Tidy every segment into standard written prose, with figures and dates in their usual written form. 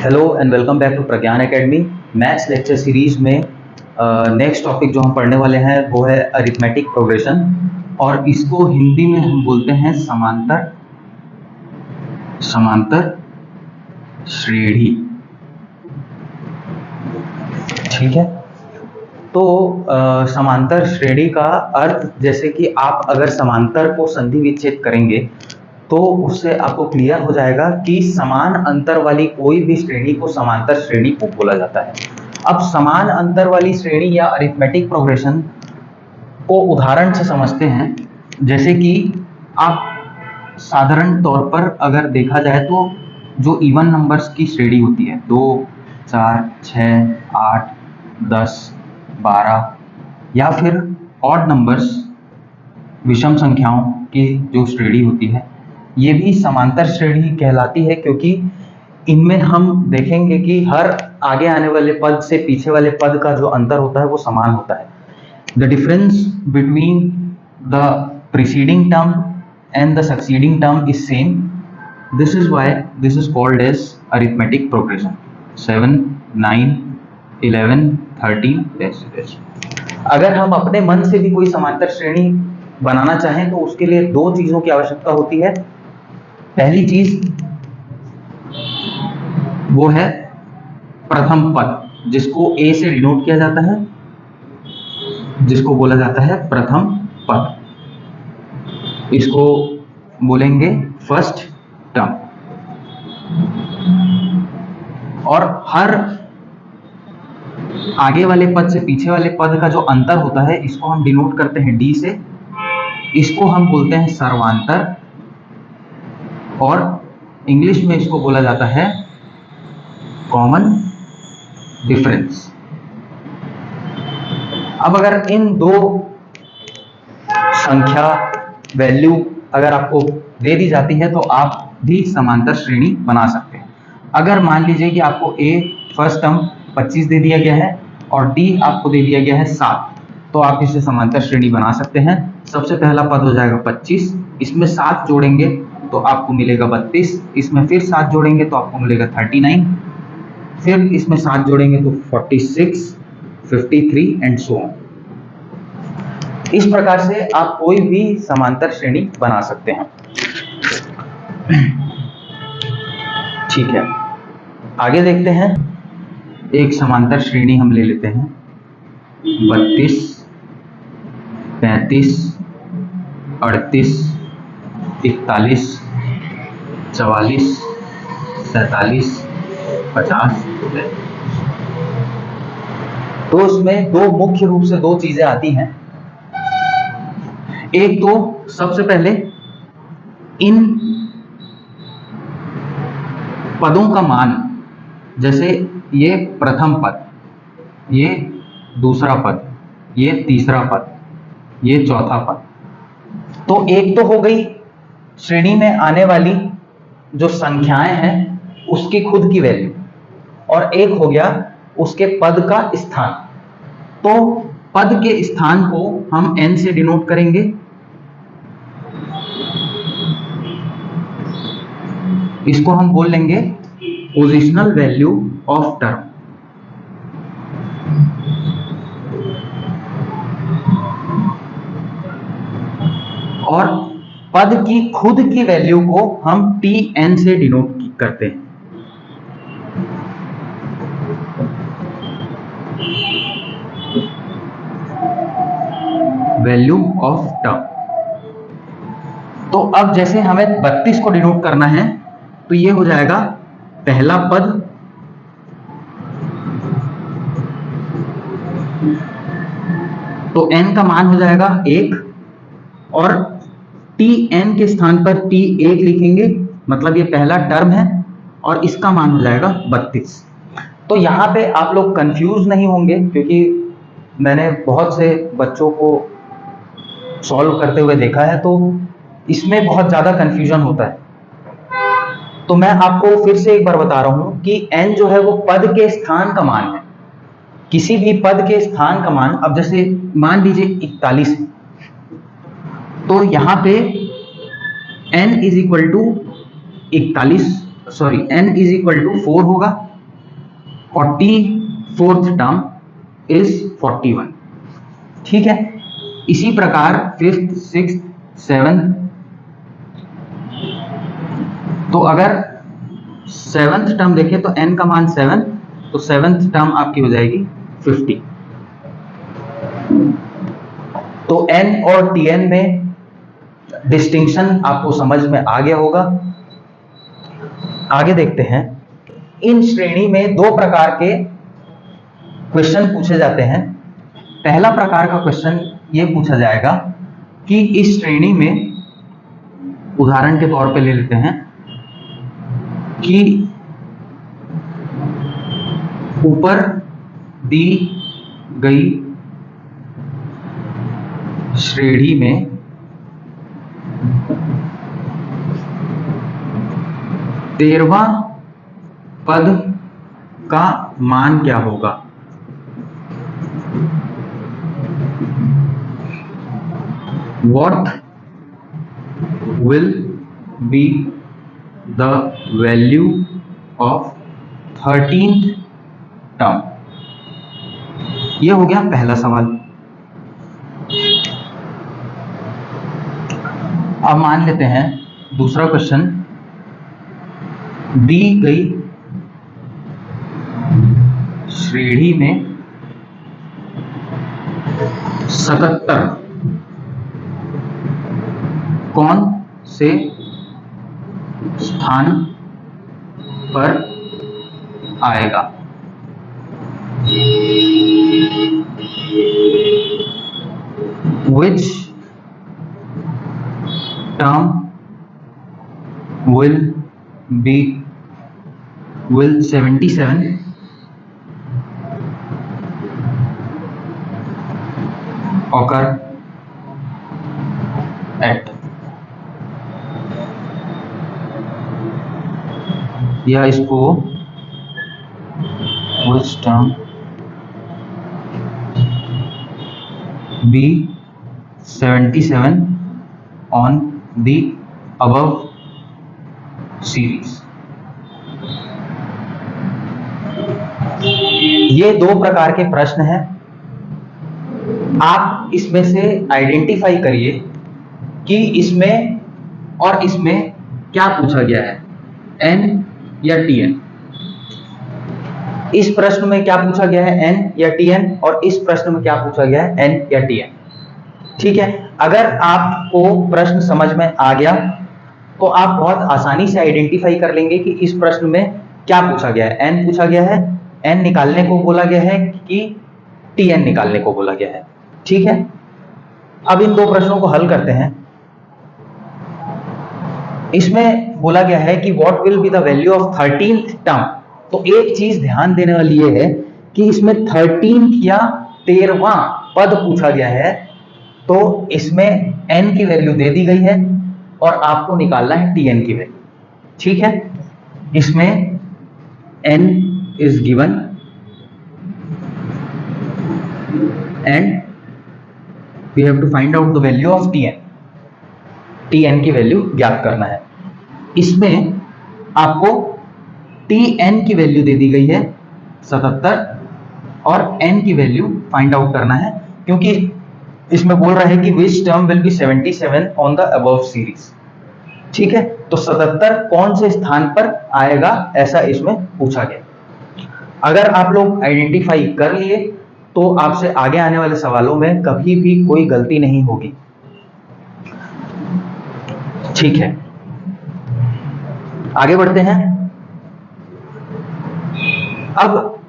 Hello and welcome back to Pragyan Academy. Maths lecture series में next topic जो हम पढ़ने वाले हैं वो है अरिथमेटिक प्रोग्रेशन, और इसको हिंदी में हम बोलते हैं समांतर श्रेणी। ठीक है, तो समांतर श्रेणी का अर्थ, जैसे कि आप अगर समांतर को संधि विच्छेद करेंगे तो उससे आपको क्लियर हो जाएगा कि समान अंतर वाली कोई भी श्रेणी को समांतर श्रेणी को बोला जाता है। अब समान अंतर वाली श्रेणी या अरिथमेटिक प्रोग्रेशन को उदाहरण से समझते हैं। जैसे कि आप साधारण तौर पर अगर देखा जाए तो जो इवन नंबर्स की श्रेणी होती है 2, 4, 6, 8, 10, 12 या फिर ऑड नंबर्स विषम संख्याओं की जो श्रेणी होती है, ये भी समांतर श्रेणी कहलाती है, क्योंकि इनमें हम देखेंगे कि हर आगे आने वाले पद से पीछे वाले पद का जो अंतर होता है वो समान होता है। The difference between the preceding term and the succeeding term is same. This is why this is called as arithmetic progression. 7, 9, 11, 13। अगर हम अपने मन से भी कोई समांतर श्रेणी बनाना चाहें तो उसके लिए दो चीजों की आवश्यकता होती है। पहली चीज वो है प्रथम पद, जिसको ए से डिनोट किया जाता है, जिसको बोला जाता है प्रथम पद। इसको बोलेंगे फर्स्ट टर्म। और हर आगे वाले पद से पीछे वाले पद का जो अंतर होता है इसको हम डिनोट करते हैं डी से। इसको हम बोलते हैं सर्वांतर, और इंग्लिश में इसको बोला जाता है कॉमन डिफरेंस। अब अगर इन दो संख्या वैल्यू अगर आपको दे दी जाती है तो आप भी समांतर श्रेणी बना सकते हैं। अगर मान लीजिए कि आपको ए फर्स्ट टर्म 25 दे दिया गया है और डी आपको दे दिया गया है 7, तो आप इसे समांतर श्रेणी बना सकते हैं। सबसे पहला पद हो जाएगा 25, इसमें 7 जोड़ेंगे तो आपको मिलेगा 32, इसमें फिर 7 जोड़ेंगे तो आपको मिलेगा 39, फिर इसमें 7 जोड़ेंगे तो 46, 53 एंड सो ऑन। इस प्रकार से आप कोई भी समांतर श्रेणी बना सकते हैं। ठीक है, आगे देखते हैं। एक समांतर श्रेणी हम ले लेते हैं 32, 35, 38, 41, 44, 47, 50। तो इसमें दो मुख्य रूप से दो चीजें आती हैं। एक तो सबसे पहले इन पदों का मान, जैसे ये प्रथम पद, ये दूसरा पद, ये तीसरा पद, ये चौथा पद। तो एक तो हो गई श्रेणी में आने वाली जो संख्याएं हैं उसकी खुद की वैल्यू, और एक हो गया उसके पद का स्थान। तो पद के स्थान को हम n से डिनोट करेंगे। इसको हम बोल लेंगे पोजिशनल वैल्यू ऑफ टर्म। और पद की खुद की वैल्यू को हम tn से डिनोट करते हैं। Value of term. तो अब जैसे हमें 32 को डिनोट करना है तो ये हो जाएगा पहला पद, तो n का मान हो जाएगा 1, और tn के स्थान पर t1 लिखेंगे, मतलब ये पहला टर्म है और इसका मान हो जाएगा 32। तो यहाँ पे आप लोग कंफ्यूज नहीं होंगे, क्योंकि मैंने बहुत से बच्चों को सॉल्व करते हुए देखा है, तो इसमें बहुत ज्यादा कंफ्यूजन होता है। तो मैं आपको फिर से एक बार बता रहा हूं कि n जो है वो पद के स्थान का मान है, किसी भी पद के स्थान का मान। अब जैसे मान लीजिए 41 है, तो यहां पे n is equal to 41, n is equal to 4 होगा, 44th टर्म इज 41। ठीक है, इसी प्रकार 5th 6th 7th, तो अगर 7th टर्म देखें तो n का मान 7, तो 7th टर्म आपकी हो जाएगी 50। तो n और tn में डिस्टिंक्शन आपको समझ में आ गया होगा। आगे देखते हैं, इन श्रेणी में दो प्रकार के क्वेश्चन पूछे जाते हैं। पहला प्रकार का क्वेश्चन ये पूछा जाएगा कि इस श्रेणी में, उदाहरण के तौर पे ले लेते हैं कि ऊपर दी गई श्रेणी में तेरहवां पद का मान क्या होगा। What will be the value of 13th term? ये हो गया पहला सवाल। अब मान लेते हैं दूसरा क्वेश्चन, दी गई श्रेणी में 77 कौन से स्थान पर आएगा। Which term will 77 occur at, या इसको which term be 77 on the above series। ये दो प्रकार के प्रश्न हैं। आप इसमें से आइडेंटिफाई करिए कि इसमें और इसमें क्या पूछा गया है, n या tn। इस प्रश्न में क्या पूछा गया है, n या tn, और इस प्रश्न में क्या पूछा गया है, n या tn। ठीक है, अगर आपको प्रश्न समझ में आ गया तो आप बहुत आसानी से आइडेंटिफाई कर लेंगे कि इस प्रश्न में क्या पूछा गया है। n पूछा गया है, n निकालने को बोला गया है कि tn निकालने को बोला गया है। ठीक है, अब इन दो प्रश्नों को हल करते हैं। इसमें बोला गया है कि what will be the value of 13th term. तो एक चीज ध्यान देने वाली ये है कि इसमें 13th या 13वां पद पूछा गया है, तो इसमें n की वैल्यू दे दी गई है और आपको निकालना है tn की वैल्यू। ठीक है, इसमें n is given and we have to find out the value of tn की वैल्यू ज्ञात करना है। इसमें आपको tn की वैल्यू दे दी गई है 77 और n की वैल्यू फाइंड आउट करना है, क्योंकि इसमें बोल रहा है कि which term will be 77 on the above series. ठीक है, तो 77 कौन से स्थान पर आएगा, ऐसा इसमें पूछा गया। अगर आप लोग आइडेंटिफाई कर लिए तो आपसे आगे आने वाले सवालों में कभी भी कोई गलती नहीं होगी। ठीक है, आगे बढ़ते हैं। अब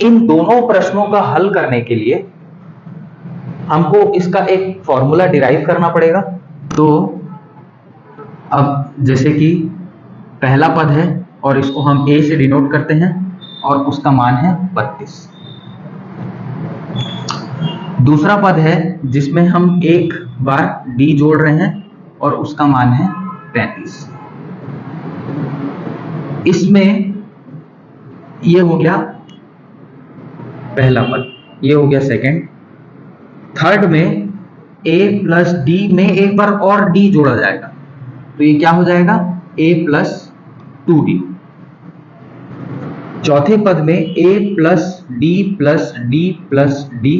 इन दोनों प्रश्नों का हल करने के लिए हमको इसका एक फॉर्मूला डिराइव करना पड़ेगा। तो अब जैसे कि पहला पद है और इसको हम a से डिनोट करते हैं और उसका मान है 32। दूसरा पद है जिसमें हम एक बार d जोड़ रहे हैं और उसका मान है 35। इसमें ये हो गया पहला पद, ये हो गया सेकंड। थर्ड में a प्लस डी में एक बार और d जोड़ा जाएगा, तो ये क्या हो जाएगा, a प्लस 2d। चौथे पद में a plus D plus D plus D,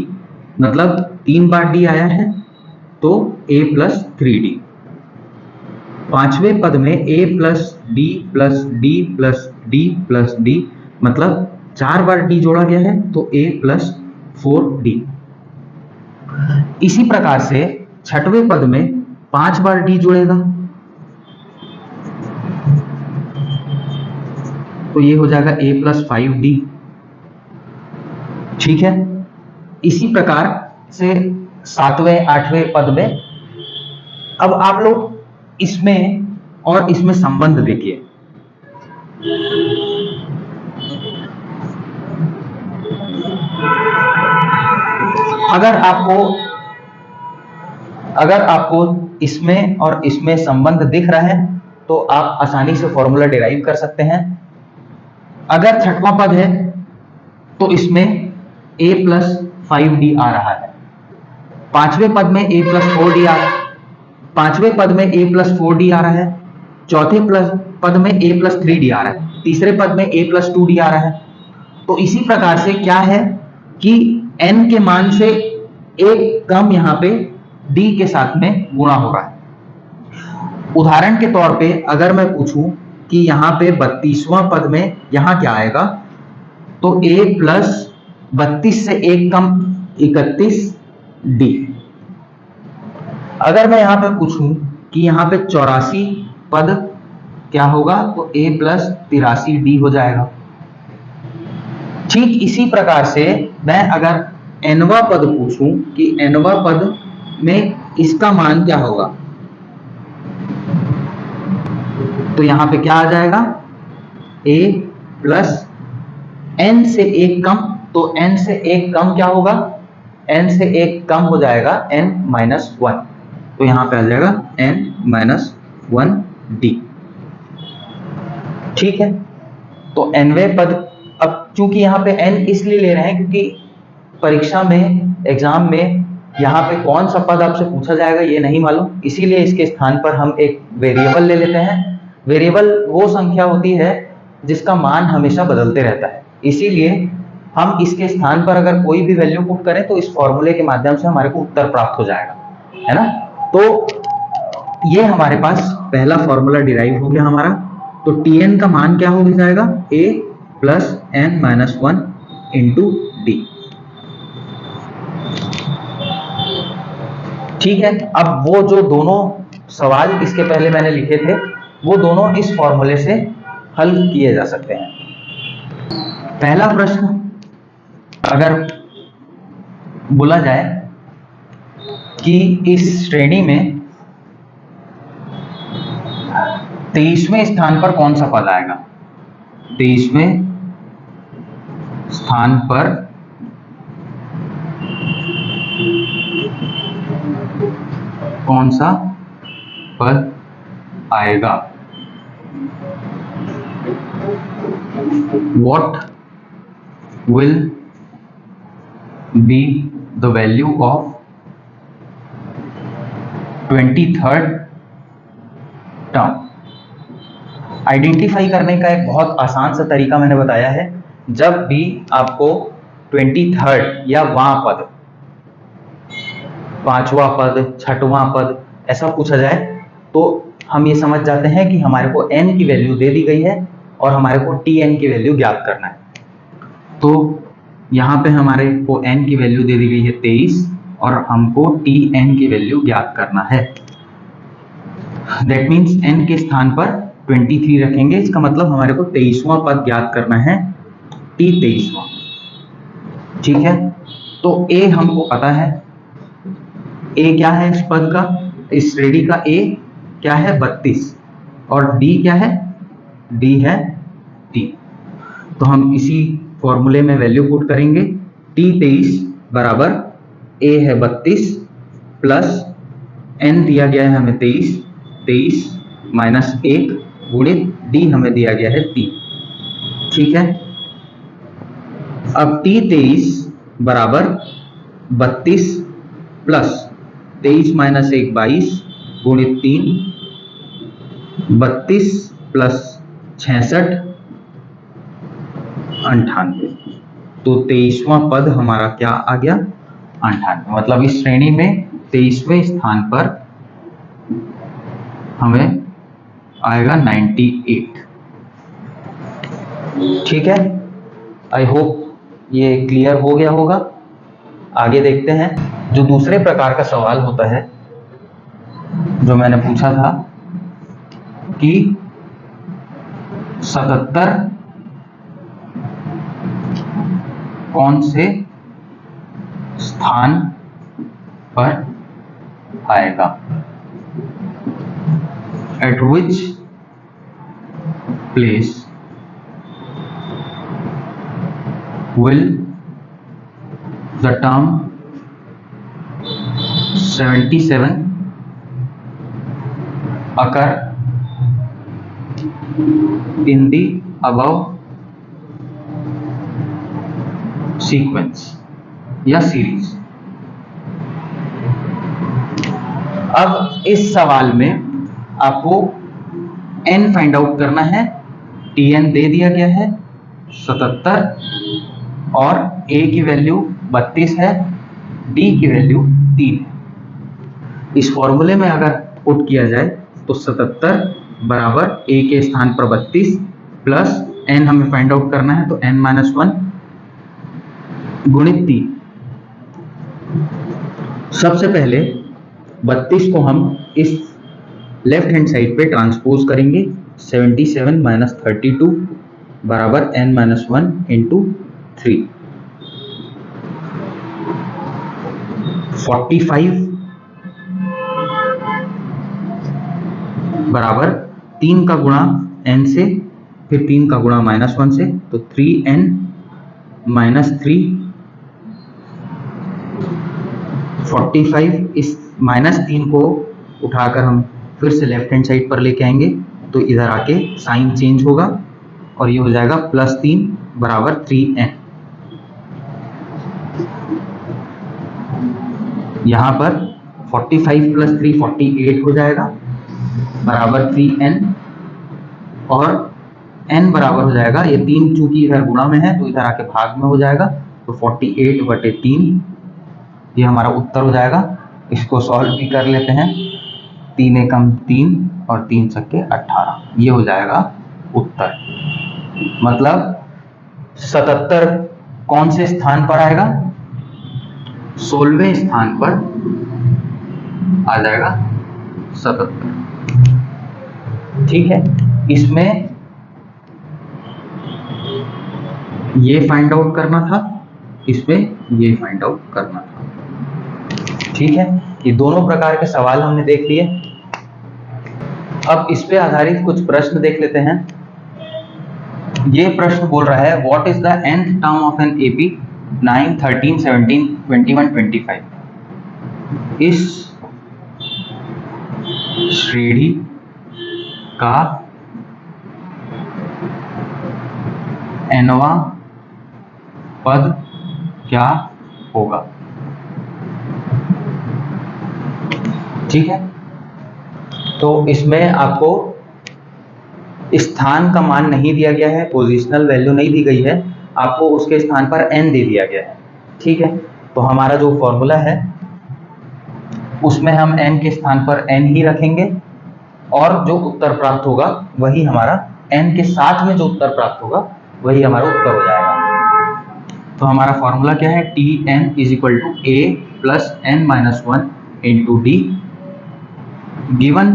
मतलब 3 बार d आया है तो a प्लस 3d। पांचवें पद में a plus D plus D plus D plus D, मतलब 4 बार d जोड़ा गया है तो a प्लस 4d। इसी प्रकार से छठवें पद में 5 बार d जुड़ेगा तो ये हो जाएगा a प्लस 5d। ठीक है, इसी प्रकार से सातवें आठवें पद में। अब आप लोग इसमें और इसमें संबंध देखिए। अगर आपको इसमें और इसमें संबंध दिख रहा है तो आप आसानी से फॉर्मूला डिराइव कर सकते हैं। अगर छठवां पद है तो इसमें a प्लस 5d आ रहा है, पांचवें पद में a प्लस 4d आ रहा है, पांचवें पद में a प्लस 4d आ रहा है, चौथे पद में a प्लस 3d आ रहा है, तीसरे पद में a प्लस 2d आ रहा है। तो इसी प्रकार से क्या है कि n के मान से एक कम यहाँ पे d के साथ में गुणा हो रहा है। उदाहरण के तौर पे अगर मैं पूछूं कि यहाँ पे 32वां पद में यहाँ क्या आएगा, तो a प्लस 32 से एक कम 31d। अगर मैं यहाँ पे पूछूं कि यहाँ पे 84 पद क्या होगा, तो a प्लस 83d हो जाएगा। ठीक इसी प्रकार से मैं अगर nवां पद पूछूं कि nवां पद में इसका मान क्या होगा, तो यहां पे क्या आ जाएगा, a प्लस n से एक कम, तो n से एक कम क्या होगा, n से एक कम हो जाएगा n माइनस 1, तो यहां पे आ जाएगा n माइनस 1d। ठीक है, तो nवें पद, अब चूंकि यहाँ पे n इसलिए ले रहे हैं क्योंकि परीक्षा में, एग्जाम में यहाँ पे कौन सा पद आपसे पूछा जाएगा ये नहीं मालूम, इसीलिए इसके स्थान पर हम एक वेरिएबल ले लेते हैं। वेरिएबल वो संख्या होती है जिसका मान हमेशा बदलते रहता है, इसीलिए हम इसके स्थान पर अगर कोई भी वैल्यू पुट करें तो इस फॉर्मूले के माध्यम से हमारे को उत्तर प्राप्त हो जाएगा, है ना। तो ये हमारे पास पहला फॉर्मूला डिराइव हो गया हमारा। तो Tn का मान क्या हो जाएगा, a plus n minus 1 into D. ठीक है, अब वो जो दोनों सवाल इसके पहले मैंने लिखे थे वो दोनों इस फॉर्मूले से हल किए जा सकते हैं। पहला प्रश्न अगर बोला जाए कि इस श्रेणी में 23वें स्थान पर कौन सा पद आएगा, 23वें स्थान पर कौन सा पद आएगा, what will be the value of 23rd term. Identify करने का एक बहुत आसान सा तरीका मैंने बताया है। जब भी आपको 23rd या वां पद, पांचवा पद, छठवां पद ऐसा पूछा जाए तो हम ये समझ जाते हैं कि हमारे को n की वैल्यू दे दी गई है और हमारे को Tn की वैल्यू ज्ञात करना है। तो यहाँ पे हमारे को n की वैल्यू दे दी गई है 23 और हमको Tn की वैल्यू ज्ञात करना है। दैट मीन्स n के स्थान पर 23 रखेंगे, इसका मतलब हमारे को 23वां पद ज्ञात करना है, T23वां। ठीक है, तो a हमको पता है, a क्या है इस पद का, इस श्रेणी का a क्या है 32 और d क्या है, d है t। तो हम इसी फॉर्मूले में वैल्यू पुट करेंगे, T23 बराबर a है 32 प्लस n दिया गया है हमें 23 माइनस 1 गुणित d हमें दिया गया है t। ठीक है, अब T23 बराबर 32 प्लस 23 माइनस 1 22 गुणित 3, 32 प्लस 66 98। तो 23वां पद हमारा क्या आ गया? 98। मतलब इस श्रेणी में 23वें स्थान पर हमें आएगा 98। ठीक है, आई होप ये क्लियर हो गया होगा। आगे देखते हैं, जो दूसरे प्रकार का सवाल होता है जो मैंने पूछा था कि 77 कौन से स्थान पर आएगा? Eight which place will the term 77 occur in the above sequence या सीरीज? अब इस सवाल में आपको n फाइंड आउट करना है। Tn दे दिया गया है 77 और a की वैल्यू 32 है, d की वैल्यू 3 है। इस फॉर्मूले में अगर पुट किया जाए तो 77 बराबर a के स्थान पर 32 प्लस n हमें फाइंड आउट करना है तो n-1 गुणित 3। सबसे पहले 32 को हम इस लेफ्ट हैंड साइड पे ट्रांसपोज करेंगे। 77 माइनस 32 बराबर n-1 इंटू 3। 45 बराबर 3 का गुणा n से, फिर 3 का गुणा -1 से, तो 3n माइनस 3। 45 इस -3 को उठाकर हम फिर से लेफ्ट हैंड साइड पर लेके आएंगे तो इधर आके साइन चेंज होगा और ये हो जाएगा +3 बराबर 3n। यहाँ पर 45 प्लस 3 48 हो जाएगा बराबर 3n और n बराबर हो जाएगा, ये 3 चूंकि इधर गुणा में है तो इधर आके भाग में हो जाएगा, तो 48/3 ये हमारा उत्तर हो जाएगा। इसको सॉल्व भी कर लेते हैं। 3 एकम 3 और 3 छक्के 18, ये हो जाएगा उत्तर। मतलब 77 कौन से स्थान पर आएगा? 16वें स्थान पर आ जाएगा 77। ठीक है, इसमें ये फाइंड आउट करना था, इसमें ये फाइंड आउट करना था। ठीक है, ये दोनों प्रकार के सवाल हमने देख लिए। अब इस पे आधारित कुछ प्रश्न देख लेते हैं। ये प्रश्न बोल रहा है what is the nth term of an AP 9, 13, 17, 21, 25। इस श्रेणी का nवां पद क्या होगा? ठीक है, तो इसमें आपको स्थान का मान नहीं दिया गया है, पोजिशनल वैल्यू नहीं दी गई है, आपको उसके स्थान पर n दे दिया गया है। ठीक है, तो हमारा जो फॉर्मूला है उसमें हम n के स्थान पर n ही रखेंगे और जो उत्तर प्राप्त होगा वही हमारा, n के साथ में जो उत्तर प्राप्त होगा वही हमारा उत्तर हो जाएगा। तो हमारा फॉर्मूला क्या है? Tn is equal to a plus n-1 into d। Given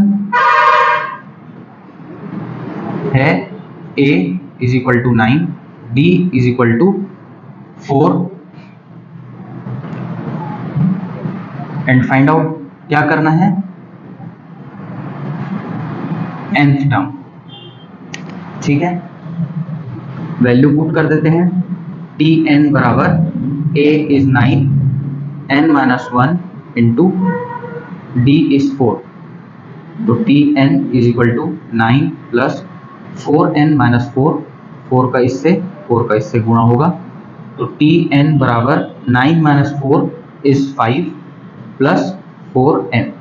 है a is equal to 9, d is equal to 4 and find out क्या करना है? nth term. ठीक है, वैल्यू पुट कर देते हैं। Tn बराबर a is 9, n-1 into d is 4, तो Tn is equal to 9 plus 4n-4, 4 का इससे गुणा होगा, तो Tn बराबर 9 - 4 इज 5 प्लस 4n।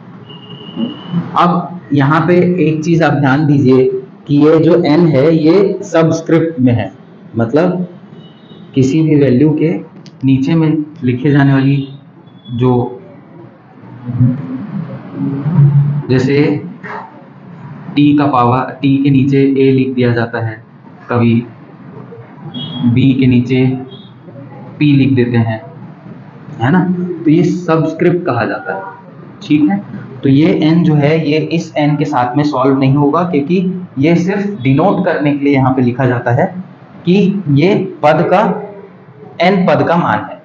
अब यहाँ पे एक चीज आप ध्यान दीजिए कि ये जो n है ये सबस्क्रिप्ट में है, मतलब किसी भी वैल्यू के नीचे में लिखे जाने वाली जो, जैसे t का पावर, t के नीचे a लिख दिया जाता है, कभी b के नीचे p लिख देते हैं, है ना, तो ये सबस्क्रिप्ट कहा जाता है। ठीक है, तो ये n जो है ये इस n के साथ में सॉल्व नहीं होगा, क्योंकि ये सिर्फ डिनोट करने के लिए यहाँ पे लिखा जाता है कि ये पद का n पद का मान है।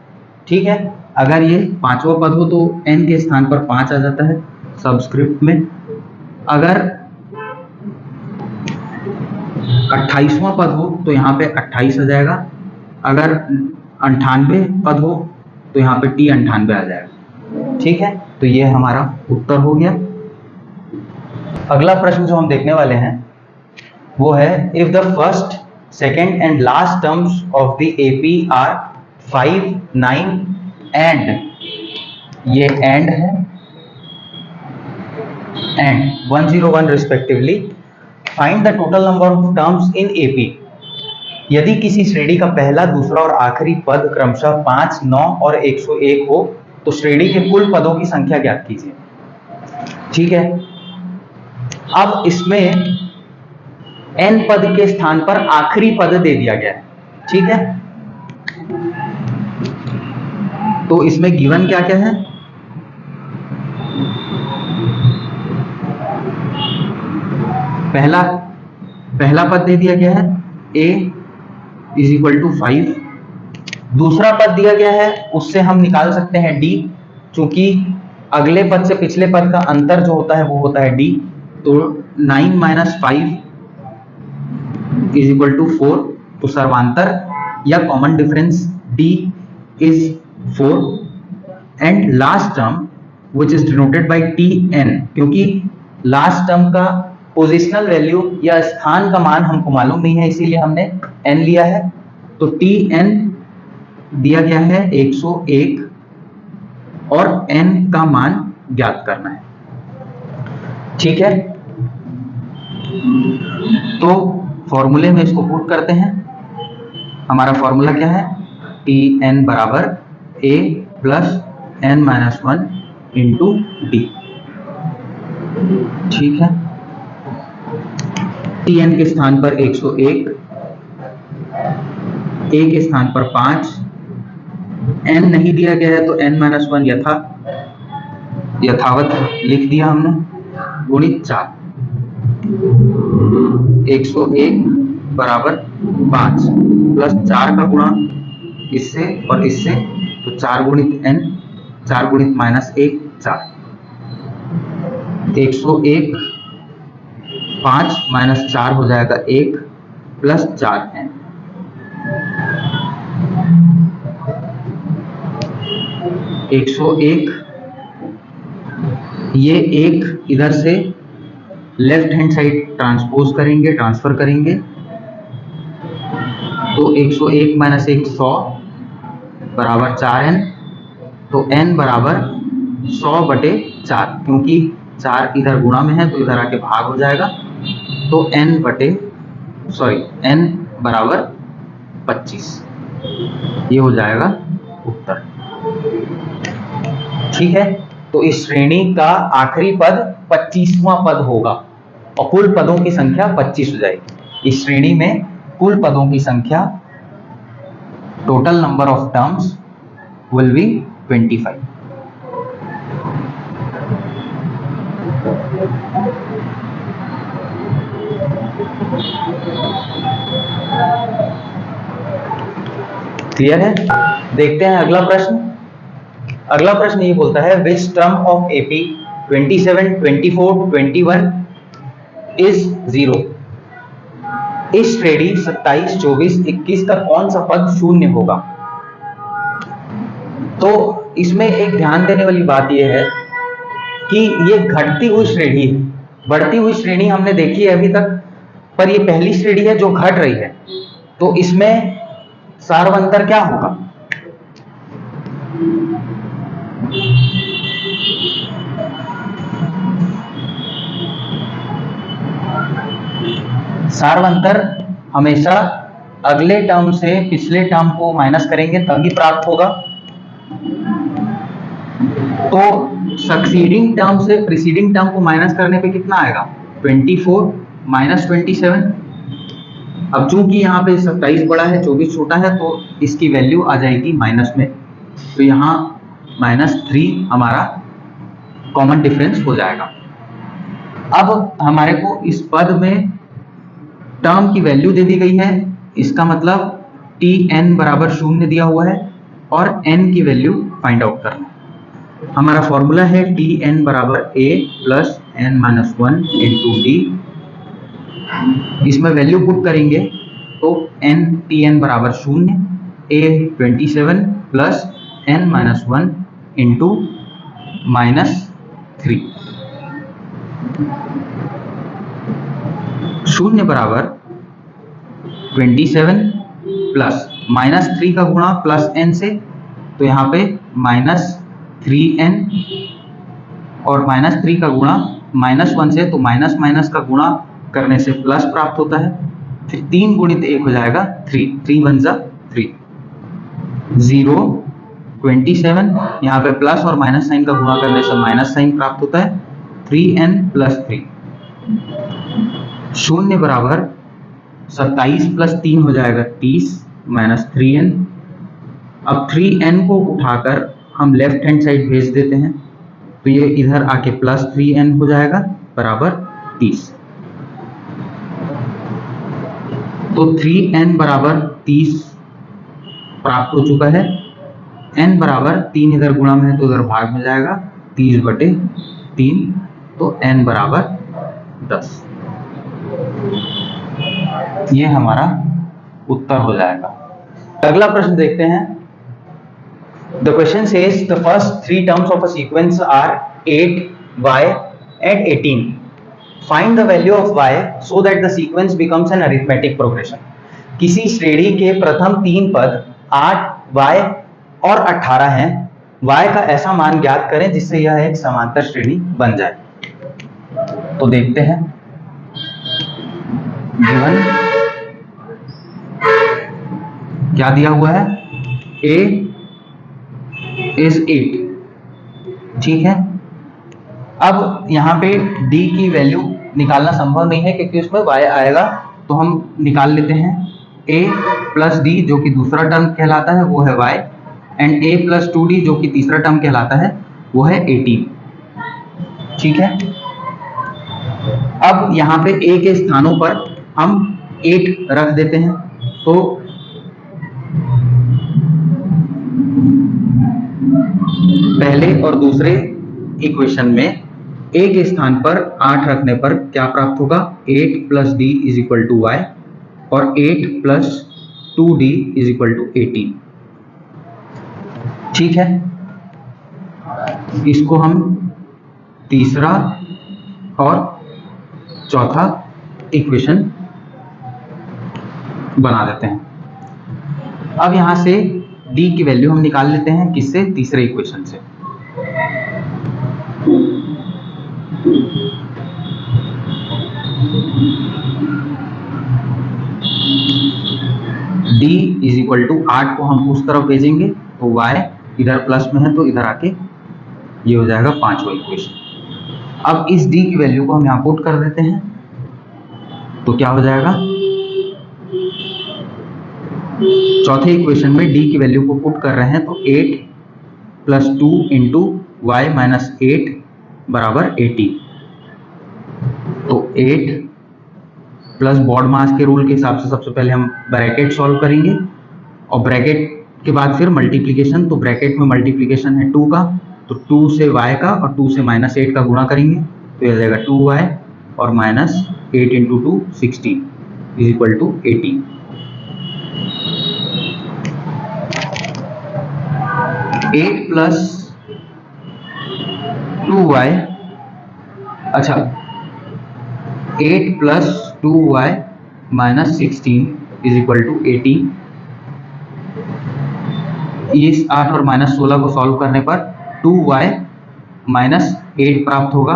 ठीक है, अगर ये पांचवा पद हो तो n के स्थान पर 5 आ जाता है सबस्क्रिप्ट में। अगर 28वां पद हो तो यहाँ पे 28 आ जाएगा। अगर 98 पद हो तो यहाँ पे t 98 आ जाएगा। ठीक है, तो ये हमारा उत्तर हो गया। अगला प्रश्न जो हम देखने वाले हैं वो है, if the first, second and last terms of the AP are 5, 9 and, ये एंड है, and 101 respectively, find the total number of terms in AP. यदि किसी श्रेणी का पहला, दूसरा और आखिरी पद क्रमशः 5, 9 और 101 हो तो श्रेणी के कुल पदों की संख्या ज्ञात कीजिए। ठीक है, अब इसमें n पद के स्थान पर आखिरी पद दे दिया गया है। ठीक है, तो इसमें गिवन क्या क्या है, पहला पद दे दिया गया है a इज इक्वल टू 5, दूसरा पद दिया गया है, उससे हम निकाल सकते हैं d, चूंकि अगले पद से पिछले पद का अंतर जो होता है वो होता है d, तो 9 माइनस 5 इज इक्वल टू 4, तो सर्वांतर या common difference d is 4, and last term which is denoted by tn, क्योंकि लास्ट टर्म का पोजिशनल वैल्यू या स्थान का मान हमको मालूम नहीं है, इसीलिए हमने n लिया है, तो tn दिया गया है 101 और n का मान ज्ञात करना है। ठीक है, तो फॉर्मूले में इसको पुट करते हैं। हमारा फॉर्मूला क्या है, tn बराबर a plus n minus 1 into D. ठीक है, tn के स्थान पर 101, a के स्थान पर 5, n नहीं दिया गया है तो n माइनस 1 यथावत लिख दिया हमने, गुणित 4, 101 बराबर 5 प्लस 4 का गुणा इससे और इससे, तो 4 गुणित n, 4 गुणित माइनस 1, 4, 101 5 माइनस 4 हो जाएगा 1 प्लस 4n, एक 101, ये एक इधर से लेफ्ट हैंड साइड ट्रांसपोज करेंगे, ट्रांसफर करेंगे, तो 101 माइनस 1 100 बराबर 4n, तो n बराबर 100/4, क्योंकि 4 इधर गुणा में है तो इधर आके भाग हो जाएगा, तो n बराबर 25, ये हो जाएगा उत्तर। ठीक है, तो इस श्रेणी का आखिरी पद 25वां पद होगा और कुल पदों की संख्या 25 हो जाएगी। इस श्रेणी में कुल पदों की संख्या, total number of terms will be 25। Clear है? देखते हैं अगला प्रश्न। अगला प्रश्न ये बोलता है, which term of AP 27, 24, 21 is 0। इस श्रेणी 27, 24, 21 का कौन सा पद शून्य होगा? तो इसमें एक ध्यान देने वाली बात यह है कि ये घटती हुई श्रेणी है, बढ़ती हुई श्रेणी हमने देखी है अभी तक, पर ये पहली श्रेणी है जो घट रही है, तो इसमें सार्वंतर क्या होगा? सार्वंतर हमेशा अगले टर्म से पिछले टर्म को माइनस करेंगे तभी प्राप्त होगा। तो सक्सीडिंग टर्म से प्रीसीडिंग टर्म को माइनस करने पे कितना आएगा, 24 माइनस 27। अब चूंकि यहाँ पे 27 बड़ा है 24 छोटा है, तो इसकी वैल्यू आ जाएगी माइनस में, तो यहाँ -3 हमारा कॉमन डिफरेंस हो जाएगा। अब हमारे को इस पद में टर्म की वैल्यू दे दी गई है, इसका मतलब tn बराबर 0 दिया हुआ है और n की वैल्यू फाइंड आउट करना है। हमारा फॉर्मूला है tn बराबर a plus n minus 1 into D. इसमें वैल्यू पुट करेंगे तो tn बराबर 0, a 27 plus n minus 1 into -3। 0 बराबर 27 प्लस -3 का गुणा प्लस n से, तो यहाँ पे -3n और -3 का गुणा -1 से, तो माइनस माइनस का गुणा करने से प्लस प्राप्त होता है। फिर 3 गुणित 1 हो जाएगा 3, 3 बन जा 3, 0 27, यहाँ पे प्लस और माइनस साइन का गुणा करने से माइनस साइन प्राप्त होता है, 3n प्लस 3। 0 बराबर 27 प्लस 3 हो जाएगा 30 माइनस 3n। अब 3n को उठाकर हम लेफ्ट हैंड साइड भेज देते हैं, तो ये इधर आके प्लस 3n हो जाएगा बराबर 30। तो 3n बराबर 30 प्राप्त हो चुका है। n बराबर 3 इधर गुणा में है तो उधर भाग में जाएगा, 30/3, तो n बराबर 10। ये हमारा उत्तर हो जाएगा। अगला प्रश्न देखते हैं। The question says the first 3 terms of a sequence are 8, y and 18. Find the value of y so that the sequence becomes an arithmetic progression. किसी श्रेणी के प्रथम 3 पद 8, y और 18 हैं। y का ऐसा मान ज्ञात करें जिससे यह एक समांतर श्रेणी बन जाए। तो देखते हैं। गिवन क्या दिया हुआ है, a is 8, ठीक है। अब यहाँ पे d की वैल्यू निकालना संभव नहीं है क्योंकि उसमें y आएगा, तो हम निकाल लेते हैं। a प्लस डी जो कि दूसरा टर्म कहलाता है वो है y, and a plus 2d जो कि तीसरा टर्म कहलाता है वो है 18, ठीक है। अब यहाँ पे a के स्थानों पर हम 8 रख देते हैं, तो पहले और दूसरे इक्वेशन में a के स्थान पर 8 रखने पर क्या प्राप्त होगा, 8 plus d is equal to y और 8 plus 2d is equal to 18, ठीक है। इसको हम तीसरा और चौथा इक्वेशन बना देते हैं। अब यहां से d की वैल्यू हम निकाल लेते हैं, किससे, तीसरे इक्वेशन से। d इज इक्वल टू 8 को हम उस तरफ भेजेंगे तो y इधर प्लस में है तो इधर आके ये हो जाएगा 5वां इक्वेशन। अब इस d की वैल्यू को हम यहाँ पुट कर देते हैं, तो क्या हो जाएगा, चौथे इक्वेशन में d की वैल्यू को पुट कर रहे हैं तो 8 प्लस 2 इंटू वाई माइनस 8 बराबर 80। तो 8 प्लस बॉड मास के रूल के हिसाब से सबसे पहले हम ब्रैकेट सॉल्व करेंगे और ब्रैकेट के बाद फिर मल्टीप्लिकेशन। तो ब्रैकेट में मल्टीप्लिकेशन है 2 का, तो 2 से y का और 2 से -8 का गुणा करेंगे तो यह जाएगा 2y और -8 into 2 60 is equal to 80। 8 plus 2y, अच्छा 8 plus 2y minus 16 is equal to 80। इस 8 और -16 को सॉल्व करने पर 2y माइनस 8 प्राप्त होगा।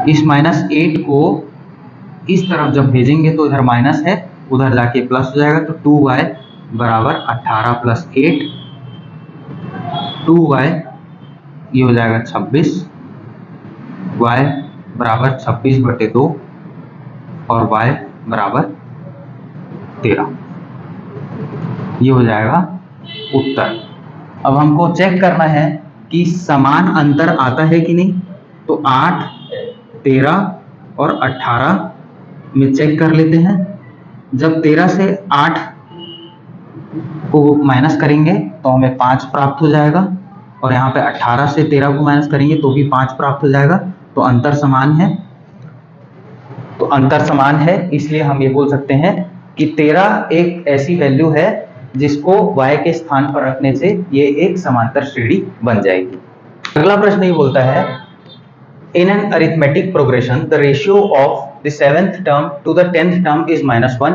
इस -8 को इस तरफ जब भेजेंगे तो इधर माइनस है, उधर जाके प्लस हो जाएगा, तो 2y बराबर 18 प्लस 8, 2y ये हो जाएगा 26, y बराबर 26/2 और y बराबर 13। ये हो जाएगा उत्तर। अब हमको चेक करना है कि समान अंतर आता है कि नहीं, तो 8, 13 और 18 में चेक कर लेते हैं। जब 13 से 8 को माइनस करेंगे तो हमें 5 प्राप्त हो जाएगा, और यहाँ पे 18 से 13 को माइनस करेंगे तो भी 5 प्राप्त हो जाएगा। तो अंतर समान है, तो अंतर समान है, इसलिए हम ये बोल सकते हैं कि 13 एक ऐसी वैल्यू है जिसको y के स्थान पर रखने से ये एक समांतर श्रेणी बन जाएगी। अगला प्रश्न ये बोलता है, in an arithmetic progression the ratio of the 7th term to the 10th term is -1,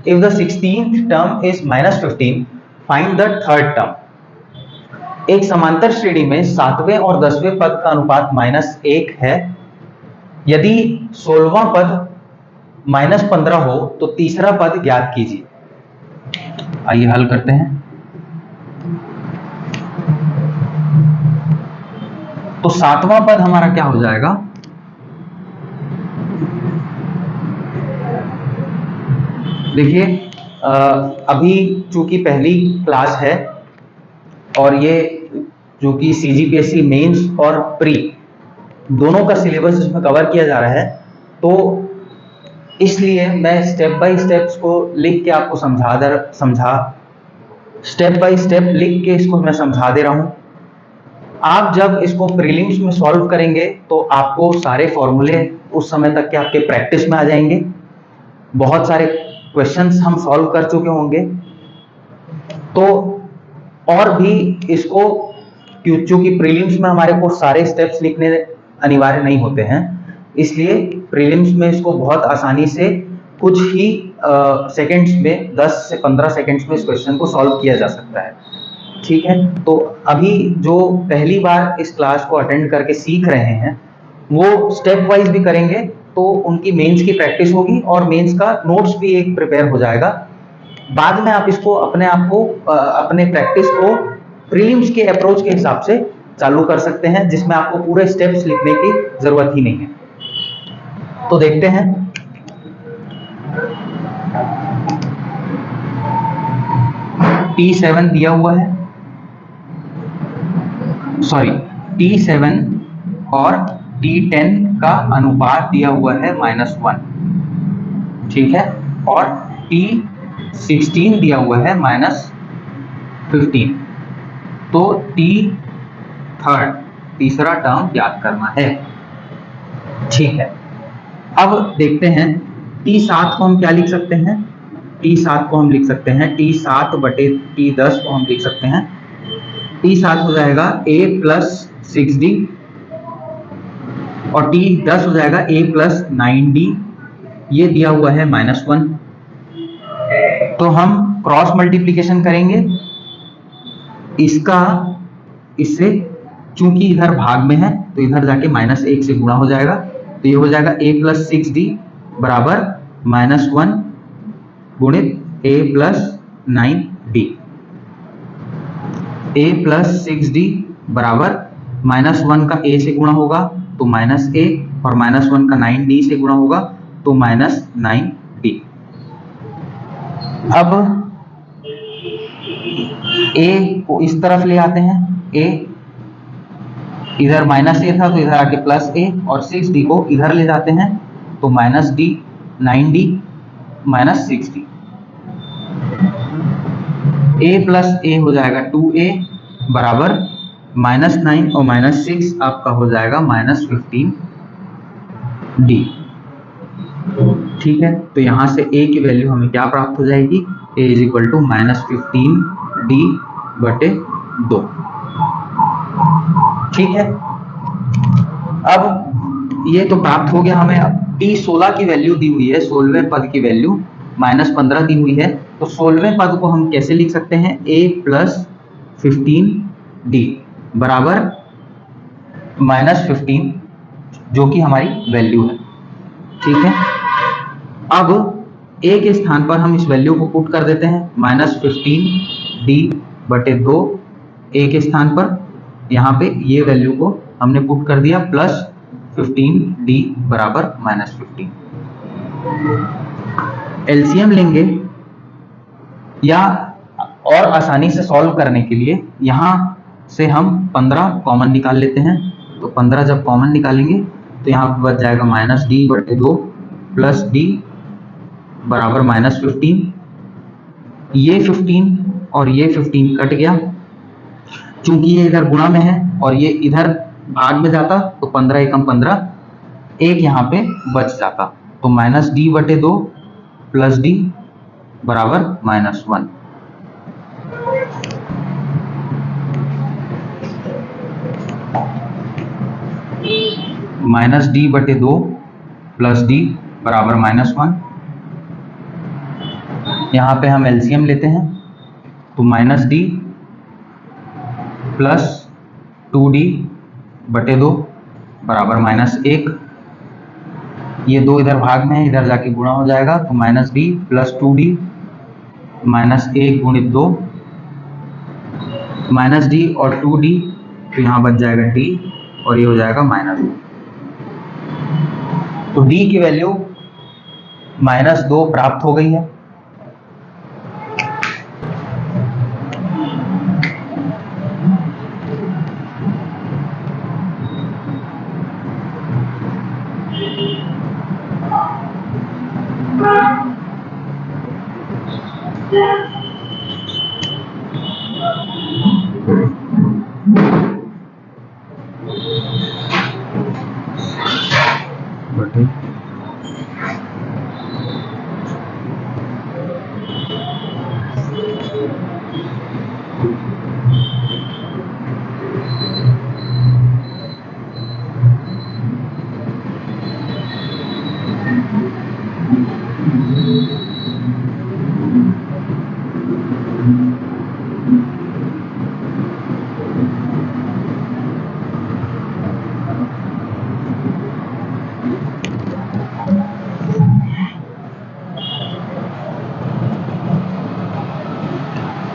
if the 16th term is -15, find the 3rd term. एक समांतर श्रेणी में 7वें और 10वें पद का अनुपात -1 है। यदि 16वां पद -15 हो तो तीसरा पद ज्ञात कीजिए। आइए हल करते हैं। तो 7वां पद हमारा क्या हो जाएगा, देखिए अभी चूंकि पहली क्लास है और ये जो कि CGPSC मेंस और प्री दोनों का सिलेबस इसमें कवर किया जा रहा है, तो इसलिए मैं स्टेप बाय स्टेप्स को लिख के आपको स्टेप बाय स्टेप लिख के इसको मैं समझा दे रहा हूं। आप जब इसको प्रीलिम्स में सॉल्व करेंगे तो आपको सारे फॉर्मूले उस समय तक के आपके प्रैक्टिस में आ जाएंगे। बहुत सारे क्वेश्चंस हम सॉल्व कर चुके होंगे, तो और भी इसको क्योंकि प्रीलिम्स में हमारे को सारे स्टेप्स लिखने अनिवार्य नहीं होते हैं, इसलिए प्रीलिम्स में इसको बहुत आसानी से कुछ ही सेकंड्स में 10 से 15 सेकंड्स में इस क्वेश्चन को सॉल्व किया जा सकता है। ठीक है, तो अभी जो पहली बार इस क्लास को अटेंड करके सीख रहे हैं वो स्टेप वाइज भी करेंगे, तो उनकी मेंस की प्रैक्टिस होगी और मेंस का नोट्स भी एक प्रिपेयर हो जाएगा। बाद में आप इसको अपने प्रैक्टिस को प्रीलिम्स के अप्रोच के हिसाब से चालू कर सकते हैं, जिसमें आपको पूरे स्टेप्स लिखने की जरूरत ही नहीं है। तो देखते हैं, T7 दिया हुआ है, सॉरी T7 और T10 का अनुपात दिया हुआ है -1, ठीक है, और T16 दिया हुआ है -15। तो तीसरा टर्म याद करना है। ठीक है, अब देखते हैं T7 को हम क्या लिख सकते हैं। T7 को हम लिख सकते हैं T7/T10 को हम लिख सकते हैं। T7 हो जाएगा a + 6d और T10 हो जाएगा a + 9d। ये दिया हुआ है -1, तो हम क्रॉस मल्टीप्लिकेशन करेंगे इसका इससे, चूंकि इधर भाग में है तो इधर जाके -1 से गुणा हो जाएगा, तो ये हो जाएगा a + 6d बराबर -1 गुणित a + 9d। a + 6d बराबर -1 का a से गुणा होगा तो -a और -1 का 9d से गुणा होगा तो -9d। अब a को इस तरफ ले आते हैं, a इधर -a था तो इधर आके +a, और 6d को इधर ले जाते हैं तो -d, 9d -6d। a + a हो जाएगा 2a बराबर -9 और -6 आपका हो जाएगा -15d। ठीक है, तो यहां से a की वैल्यू हमें क्या प्राप्त हो जाएगी, a = -15d/2। ठीक है, अब ये तो प्राप्त हो गया हमें। अब T16 की वैल्यू दी हुई है, 16वें पद की वैल्यू -15 दी हुई है, तो 16वें पद को हम कैसे लिख सकते हैं, a + 15d बराबर -15, जो कि हमारी वैल्यू है। ठीक है, अब a के स्थान पर हम इस वैल्यू को पुट कर देते हैं -15d/2 a के स्थान पर, यहाँ पे ये वैल्यू को हमने पुट कर दिया +15d बराबर -15। एलसीएम लेंगे या और आसानी से सॉल्व करने के लिए यहाँ से हम 15 कॉमन निकाल लेते हैं। तो 15 जब कॉमन निकालेंगे तो यहाँ पर बच जाएगा -d/2 प्लस d बराबर -15। ये 15 और ये 15 कट गया, चूंकि ये इधर गुणा में है और ये इधर भाग में जाता तो 15 एकम 15, एक यहाँ पे बच जाता, तो -d/2 प्लस d बराबर -1। -d/2 प्लस d बराबर -1। यहाँ पे हम एलसीएम लेते हैं तो -d प्लस 2d/2 बराबर -1। ये दो इधर भाग में है, इधर जाके गुणा हो जाएगा, तो -d प्लस 2d -1 गुणित 2, -d और 2d, तो यहाँ बच जाएगा d और ये हो जाएगा -2। तो d की वैल्यू -2 प्राप्त हो गई है।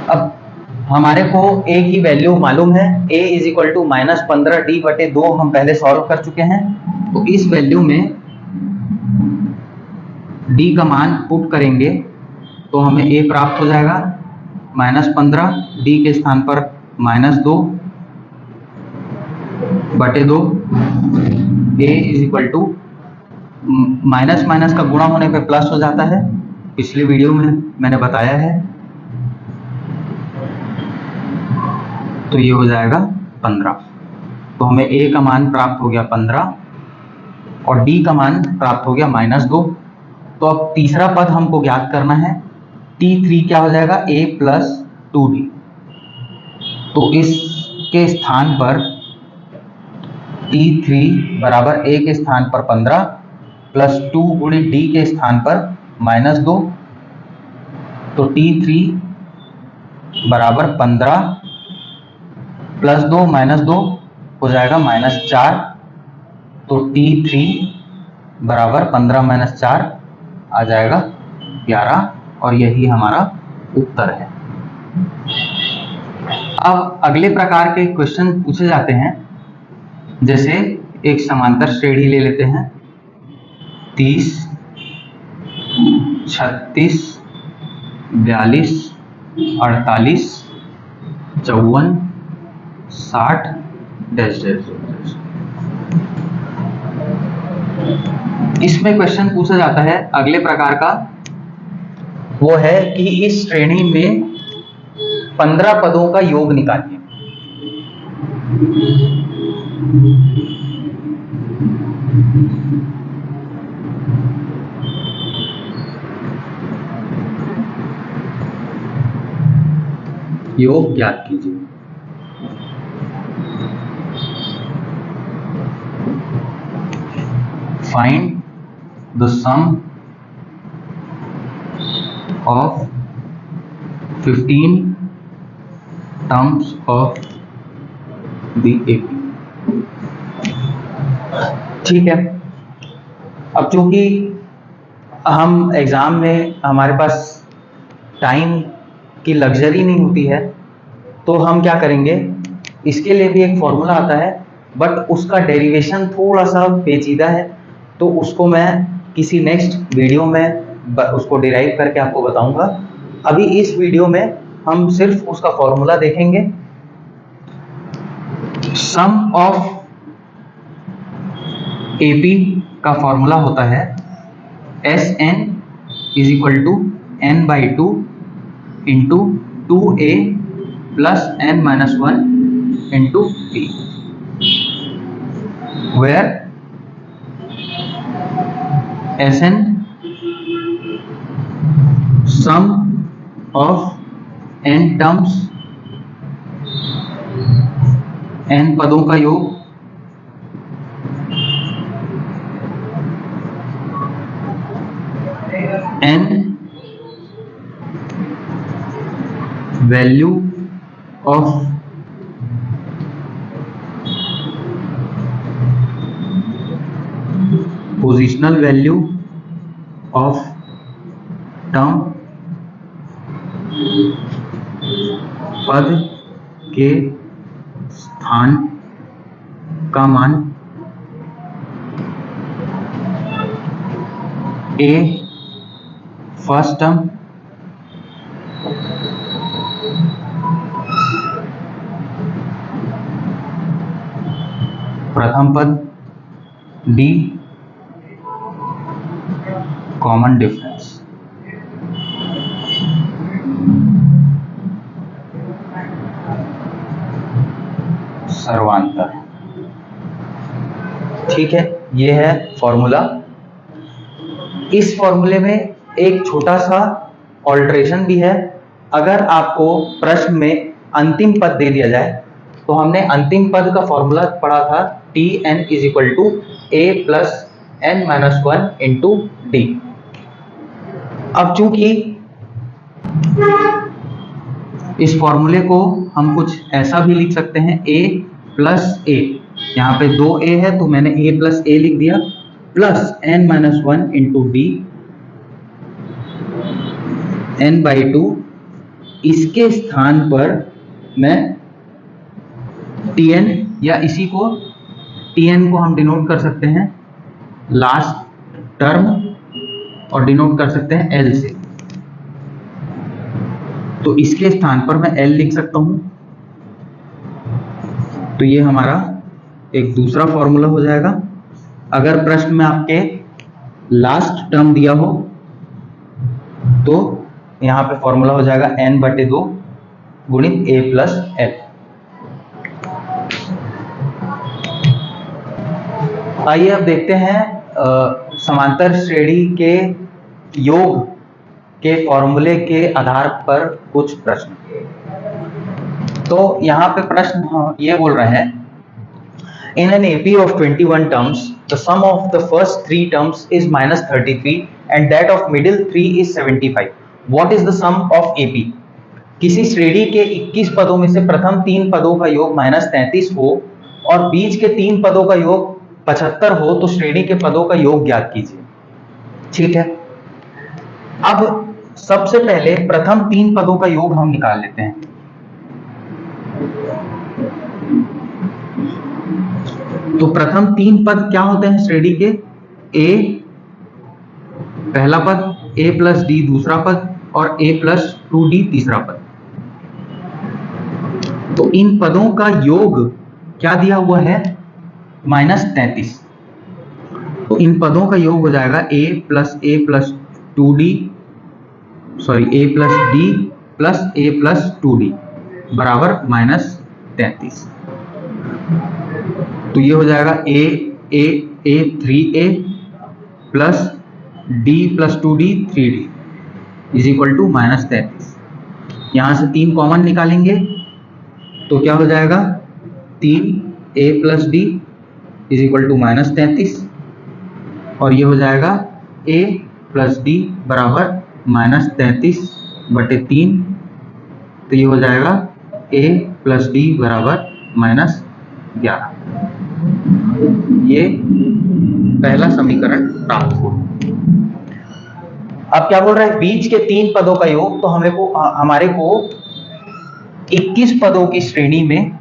अब हमारे को a की वैल्यू मालूम है, a is equal to -15d/2 हम पहले सॉल्व कर चुके हैं। तो इस वैल्यू में d का मान पुट करेंगे तो हमें a प्राप्त हो जाएगा -15, d के स्थान पर -2/2, a is equal to minus minus का गुणा होने पे प्लस हो जाता है, पिछली वीडियो में मैंने बताया है। तो ये हो जाएगा 15। तो हमें a का मान प्राप्त हो गया 15 और d का मान प्राप्त हो गया -2। तो अब तीसरा पद हमको ज्ञात करना है, t3 क्या हो जाएगा, a प्लस 2d। तो इसके स्थान पर t3 बराबर a के स्थान पर 15 प्लस 2 गुणित d के स्थान पर -2। तो t3 बराबर 15 प्लस 2 -2 हो जाएगा -4। तो t3 बराबर 15 - 4 आ जाएगा 11 और यही हमारा उत्तर है। अब अगले प्रकार के क्वेश्चन पूछे जाते हैं, जैसे एक समांतर श्रेणी ले लेते हैं 30, 36, 42, 48, 54, 60 डैश डैश। इसमें क्वेश्चन पूछा जाता है अगले प्रकार का, वो है कि इस श्रेणी में 15 पदों का योग निकालिए। योग ज्ञात कीजिए। Find the sum of 15 terms of the AP। ठीक है, अब चूंकि हम एग्ज़ाम में हमारे पास टाइम की लग्जरी नहीं होती है, तो हम क्या करेंगे, इसके लिए भी एक फॉर्मूला आता है बट उसका डेरिवेशन थोड़ा सा पेचीदा है, तो उसको मैं किसी नेक्स्ट वीडियो में उसको डिराइव करके आपको बताऊंगा। अभी इस वीडियो में हम सिर्फ उसका फॉर्मूला देखेंगे। सम ऑफ AP का फॉर्मूला होता है Sn is equal to n/2 into 2a plus n-1 into p, where Sn sum of n terms, n पदों का योग, n value of positional value of term, पद के स्थान का मान, A फर्स्ट टर्म, प्रथम पद, D कॉमन डिफरेंस। सर्वांतर। ठीक है, ये है फॉर्मूला। इस फॉर्मूले में एक छोटा सा ऑल्ट्रेशन भी है। अगर आपको प्रश्न में अंतिम पद दे दिया जाए, तो हमने अंतिम पद का फॉर्मूला पढ़ा था Tn is equal to a plus n-1 into d. अब चूंकि इस फॉर्मूले को हम कुछ ऐसा भी लिख सकते हैं, a प्लस a, यहाँ पे 2a है तो मैंने a प्लस a लिख दिया, plus n-1 into D n/2। इसके स्थान पर मैं Tn या इसी को Tn को हम डिनोट कर सकते हैं लास्ट टर्म और डिनोट कर सकते हैं L से, तो इसके स्थान पर मैं L लिख सकता हूं। तो ये हमारा एक दूसरा फॉर्मूला हो जाएगा। अगर प्रश्न में आपके लास्ट टर्म दिया हो तो यहाँ पे फॉर्मूला हो जाएगा n/2 गुणित a प्लस l। आइए अब देखते हैं समांतर श्रेणी के योग के फॉर्मूले के आधार पर कुछ प्रश्न। तो यहाँ पे प्रश्न ये बोल रहे हैं, in an AP of 21 terms, the sum of the first 3 terms is -33 and that of middle 3 is 75. What is the sum of AP? किसी श्रेणी के 21 पदों में से प्रथम 3 पदों का योग -33 हो और बीच के 3 पदों का योग 75 हो, तो श्रेणी के पदों का योग ज्ञात कीजिए। ठीक है, अब सबसे पहले प्रथम 3 पदों का योग हम निकाल लेते हैं। तो प्रथम 3 पद क्या होते हैं श्रेणी के? A पहला पद, a प्लस डी दूसरा पद और a प्लस 2d तीसरा पद। तो इन पदों का योग क्या दिया हुआ है? -33। तो इन पदों का योग हो जाएगा a plus 2d, sorry a plus d plus a plus 2d बराबर -33। तो ये हो जाएगा a 3a plus d plus 2d 3d is equal to -33। यहाँ से 3 कॉमन निकालेंगे तो क्या हो जाएगा? 3a plus d is equal to -33 और ये हो जाएगा a प्लस d बराबर -33/3। तो ये हो जाएगा a प्लस d बराबर -11। ये पहला समीकरण प्राप्त हो। अब क्या बोल रहा है, बीच के 3 पदों का योग, तो हमारे को 21 पदों की श्रेणी में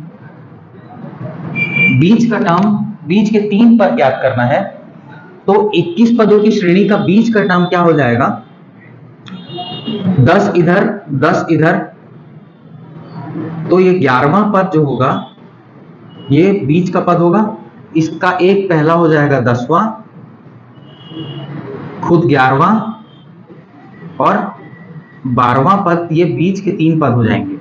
बीच के 3 पद ज्ञात करना है। तो 21 पदों की श्रेणी का बीच का टर्म क्या हो जाएगा, 10 इधर 10 इधर, तो ये 11वां पद जो होगा ये बीच का पद होगा। इसका एक पहला हो जाएगा 10वां, खुद 11वां और 12वां पद, ये बीच के 3 पद हो जाएंगे।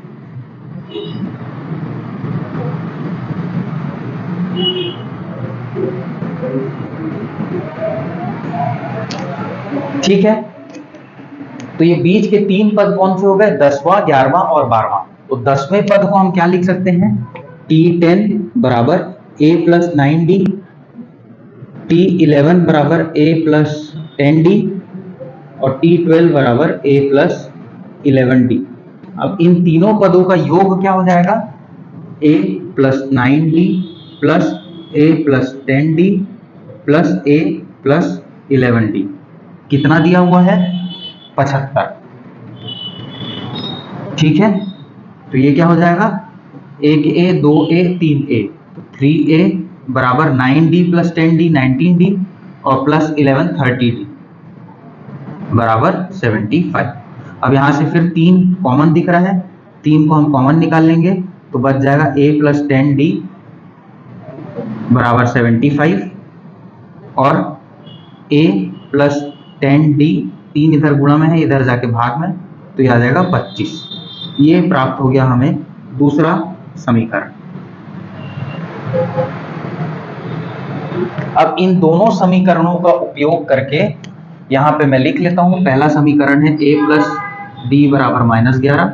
ठीक है, तो ये बीच के 3 पद कौन से हो गए, 10वां 11वां और 12वां। तो 10वें पद को हम क्या लिख सकते हैं, T10 बराबर a प्लस 9d, T11 बराबर a प्लस 10d और T12 बराबर a प्लस 11d। अब इन तीनों पदों का योग क्या हो जाएगा, a plus 9d plus a plus 10d plus a plus 11d। कितना दिया हुआ है, 75। ठीक है, तो ये क्या हो जाएगा, 1a 2a 3a, 3a बराबर 9d प्लस 10d 19d और प्लस 11 30d बराबर 75। अब यहां से फिर 3 कॉमन दिख रहा है, 3 को हम कॉमन निकाल लेंगे तो बच जाएगा a प्लस 10d बराबर 75 और a प्लस 10d, 3 इधर गुणा में है, इधर जाके भाग में, तो ये आ जाएगा 25। ये प्राप्त हो गया हमें दूसरा समीकरण। अब इन दोनों समीकरणों का उपयोग करके यहां पे मैं लिख लेता हूं, पहला समीकरण है a प्लस डी बराबर -11,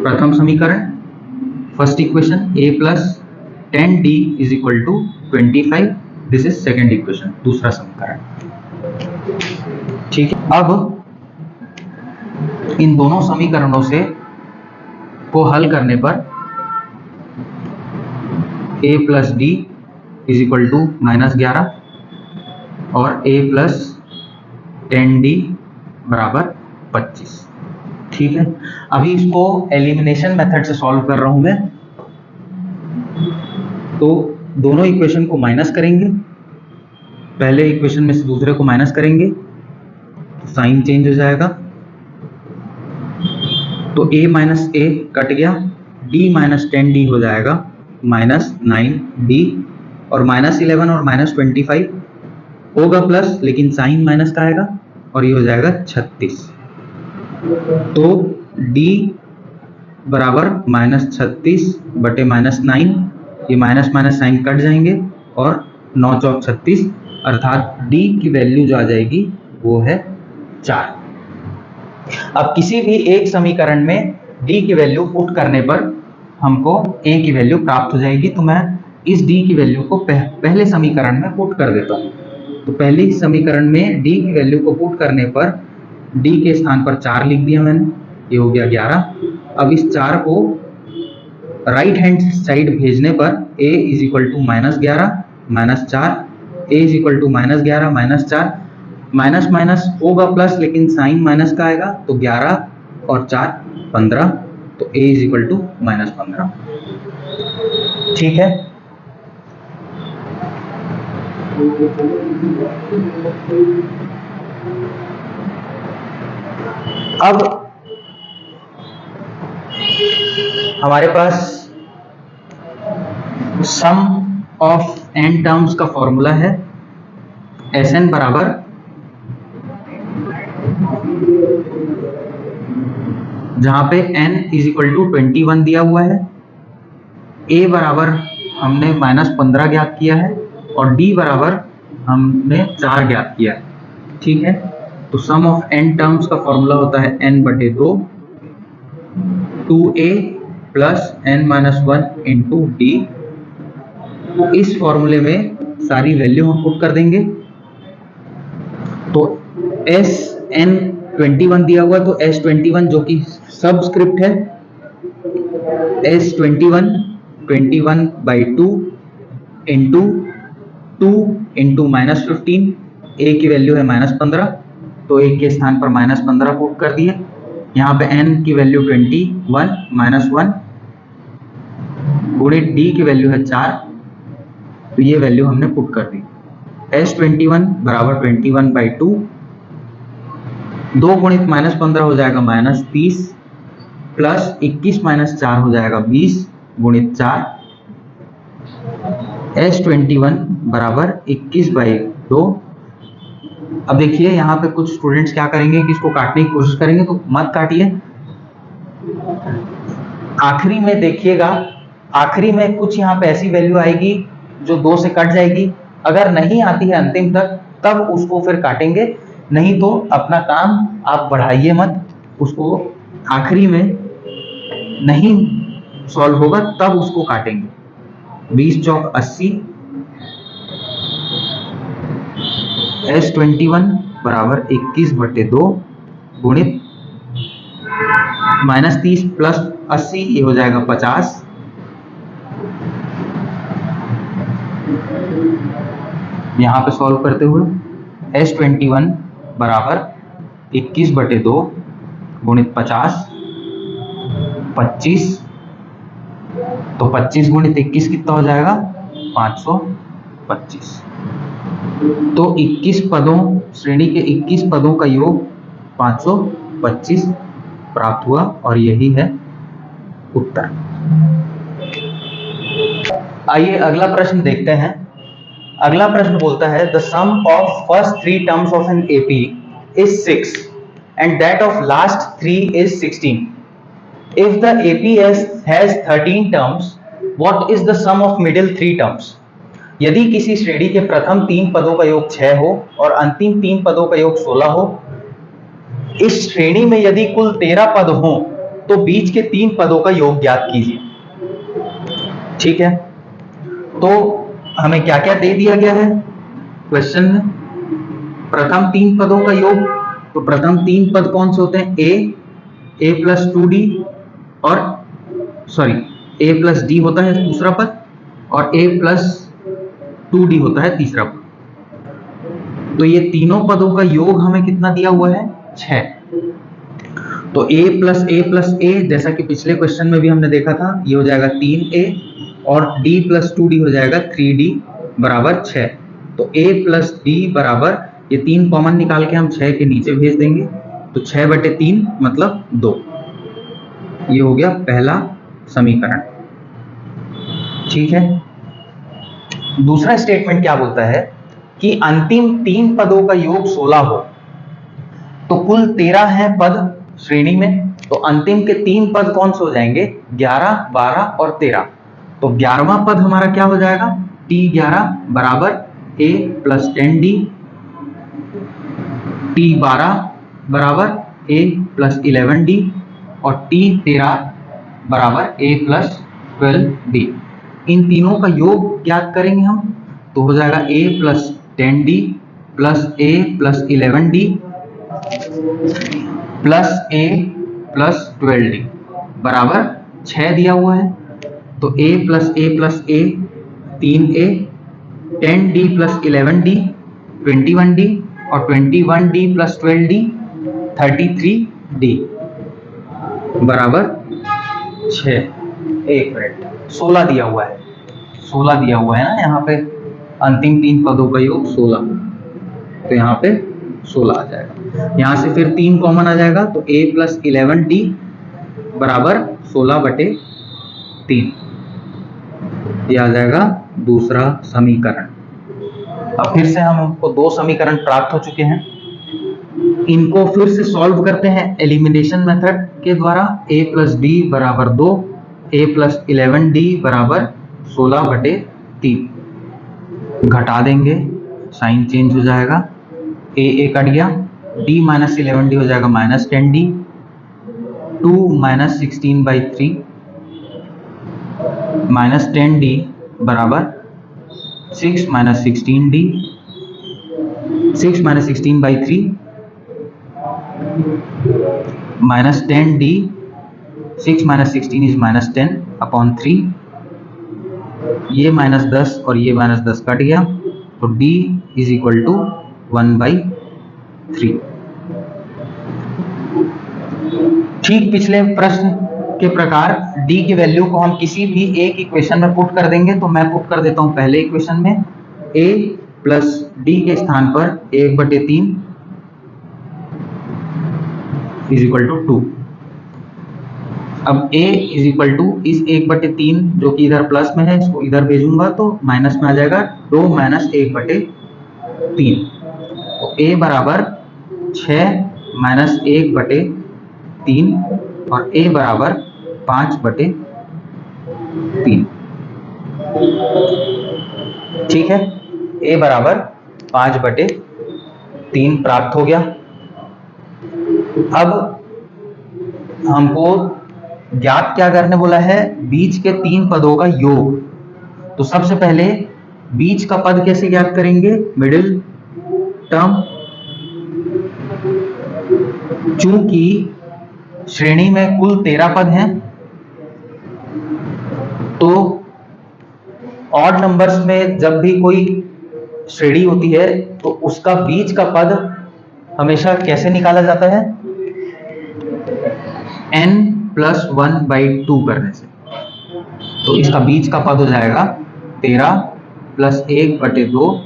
प्रथम समीकरण, first equation, a plus 10d is equal to 25, this is second equation, दूसरा समीकरण। ठीक है, अब इन दोनों समीकरणों से को हल करने पर a plus d is equal to -11 और a प्लस 10d बराबर 25। ठीक है, अभी इसको एलिमिनेशन मेथड से सॉल्व कर रहा हूं मैं। तो दोनों इक्वेशन को माइनस करेंगे, पहले इक्वेशन में से दूसरे को माइनस करेंगे तो साइन चेंज हो जाएगा, तो a माइनस a कट गया, d माइनस 10d हो जाएगा -9d और -11 और -25 होगा प्लस, लेकिन साइन माइनस का आएगा और ये हो जाएगा 36। तो d बराबर -36 बटे -9, ये माइनस माइनस साइन कट जाएंगे और 9 चौक 36, अर्थात d की वैल्यू जो आ जाएगी वो है 4। अब किसी भी एक समीकरण में d की वैल्यू पुट करने पर हमको a की वैल्यू प्राप्त हो जाएगी, तो मैं इस d की वैल्यू को पहले समीकरण में पुट कर देता हूँ। तो पहले समीकरण में d की वैल्यू को पुट करने पर d के स्थान पर 4 लिख दिया मैंने, ये हो गया 11। अब इस 4 को राइट हैंड साइड भेजने पर a is equal to -11 -4, a is equal to -11 -4, minus minus होगा प्लस, लेकिन साइन माइनस का आएगा, तो 11 और 4 15, तो a इज इक्वल टू -15। ठीक है, अब हमारे पास सम ऑफ n टर्म्स का फॉर्मूला है, Sn बराबर जहां पे n इज इक्वल टू 21 दिया हुआ है, a बराबर हमने -15 ज्ञात किया है और d बराबर हमने 4 ज्ञात किया है। ठीक है, तो सम ऑफ n टर्म्स का फॉर्मूला होता है n बटे 2, 2a plus n-1 into d। इस फॉर्मूले में सारी वैल्यू हम पुट कर देंगे, तो Sn21 दिया हुआ, तो S21 जो कि सबस्क्रिप्ट है, S21 21/2 इंटू 2 इंटू -15, a की वैल्यू है -15 तो एक के स्थान पर -15 पुट कर दिए। यहाँ पे n की वैल्यू 21 -1 गुणित d की वैल्यू है 4, तो ये वैल्यू हमने पुट कर दी। S21 बराबर 21/2, 2 गुणित -15 हो जाएगा -30 प्लस 21 - 4 हो जाएगा 20 गुणित 4। S21 बराबर 21/2। अब देखिए यहाँ पे कुछ स्टूडेंट्स क्या करेंगे कि इसको काटने की कोशिश करेंगे, तो मत काटिए। आखिरी में देखिएगा, आखिरी में कुछ यहाँ पे ऐसी वैल्यू आएगी जो 2 से कट जाएगी। अगर नहीं आती है अंतिम तक तब उसको फिर काटेंगे, नहीं तो अपना काम आप बढ़ाइए मत, उसको आखिरी में नहीं सॉल्व होगा तब उसको काटेंगे। 20 चौक 80, S21 बराबर 21/2 गुणित -30 प्लस 80 ये हो जाएगा 50। यहाँ पे सॉल्व करते हुए S21 बराबर 21/2 गुणित 50 25, तो 25 गुणित 21 कितना हो जाएगा 525। तो 21 पदों, श्रेणी के 21 पदों का योग 525 प्राप्त हुआ और यही है उत्तर। आइए अगला प्रश्न देखते हैं। अगला प्रश्न बोलता है the sum of first 3 terms of an AP is 6 and that of last 3 is 16। If the AP has 13 terms, what is the sum of middle 3 terms? यदि किसी श्रेणी के प्रथम 3 पदों का योग 6 हो और अंतिम 3 पदों का योग 16 हो, इस श्रेणी में यदि कुल 13 पद हो तो बीच के 3 पदों का योग ज्ञात कीजिए। ठीक है, तो हमें क्या क्या दे दिया गया है क्वेश्चन में? प्रथम 3 पदों का योग, तो प्रथम 3 पद कौन से होते हैं? a प्लस 2d और a प्लस डी होता है दूसरा पद और a प्लस 2d होता है तीसरा पद। तो ये तीनों पदों का योग हमें कितना दिया हुआ है? 6। तो a प्लस a जैसा कि पिछले क्वेश्चन में भी हमने देखा था, ये हो जाएगा 3a और d प्लस 2d हो जाएगा 3d बराबर 6। तो a प्लस d बराबर, ये 3 कॉमन निकाल के हम 6 के नीचे भेज देंगे, तो 6/3 मतलब 2। ये हो गया पहला समीकरण। ठीक है, दूसरा स्टेटमेंट क्या बोलता है कि अंतिम 3 पदों का योग 16 हो, तो कुल 13 हैं पद श्रेणी में, तो अंतिम के 3 पद कौन से हो जाएंगे? 11, 12 और 13। तो 11वां पद हमारा क्या हो जाएगा? T11 बराबर a प्लस 10d, T12 बराबर a प्लस 11d और T13 बराबर a प्लस 12d। इन तीनों का योग ज्ञात करेंगे हम, तो हो जाएगा a plus 10d plus a plus 11d plus a plus 12d बराबर 6 दिया हुआ है। तो a plus a 3a, 10d plus 11d 21d और 21d प्लस 12d 33d बराबर 6। एक मिनट, 16 दिया हुआ है, 16 दिया हुआ है ना यहाँ पे, अंतिम 3 पदों का योग 16, तो यहाँ पे 16 आ जाएगा। यहाँ से फिर 3 कॉमन आ जाएगा, तो a प्लस 11d बराबर 16/3, ये आ जाएगा दूसरा समीकरण। अब फिर से हमको 2 समीकरण प्राप्त हो चुके हैं, इनको फिर से सॉल्व करते हैं एलिमिनेशन मेथड के द्वारा। a प्लस d बराबर 2, a प्लस 11d बराबर 16/3, घटा देंगे, साइन चेंज हो जाएगा, a कट गया, d माइनस 11d हो जाएगा minus 10d, 2 minus 16/3 minus 10d बराबर 6 minus 16d, 6 minus 16/3 minus 10d, 6 minus 16 is minus 10/3, ये माइनस 10 और ये माइनस 10 कट गया, तो d इज इक्वल टू 1/3। ठीक पिछले प्रश्न के प्रकार d की वैल्यू को हम किसी भी एक इक्वेशन में पुट कर देंगे। तो मैं पुट कर देता हूं पहले इक्वेशन में a प्लस डी के स्थान पर 1/3 इज इक्वल टू 2। अब a इज इक्वल टू इस 1/3 जो कि इधर प्लस में है, इसको इधर भेजूंगा तो माइनस में आ जाएगा 2 - 1/3। तो a बराबर 6 - 1/3 और a बराबर 5/3। ठीक है, a बराबर 5/3 प्राप्त हो गया। अब हमको ज्ञात क्या करने बोला है, बीच के 3 पदों का योग। तो सबसे पहले बीच का पद कैसे ज्ञात करेंगे, मिडिल टर्म। चूंकि श्रेणी में कुल 13 पद हैं, तो ऑड नंबर्स में जब भी कोई श्रेणी होती है तो उसका बीच का पद हमेशा कैसे निकाला जाता है, n+1/2 करने से। तो इसका बीच का पद हो जाएगा 13 + 1/2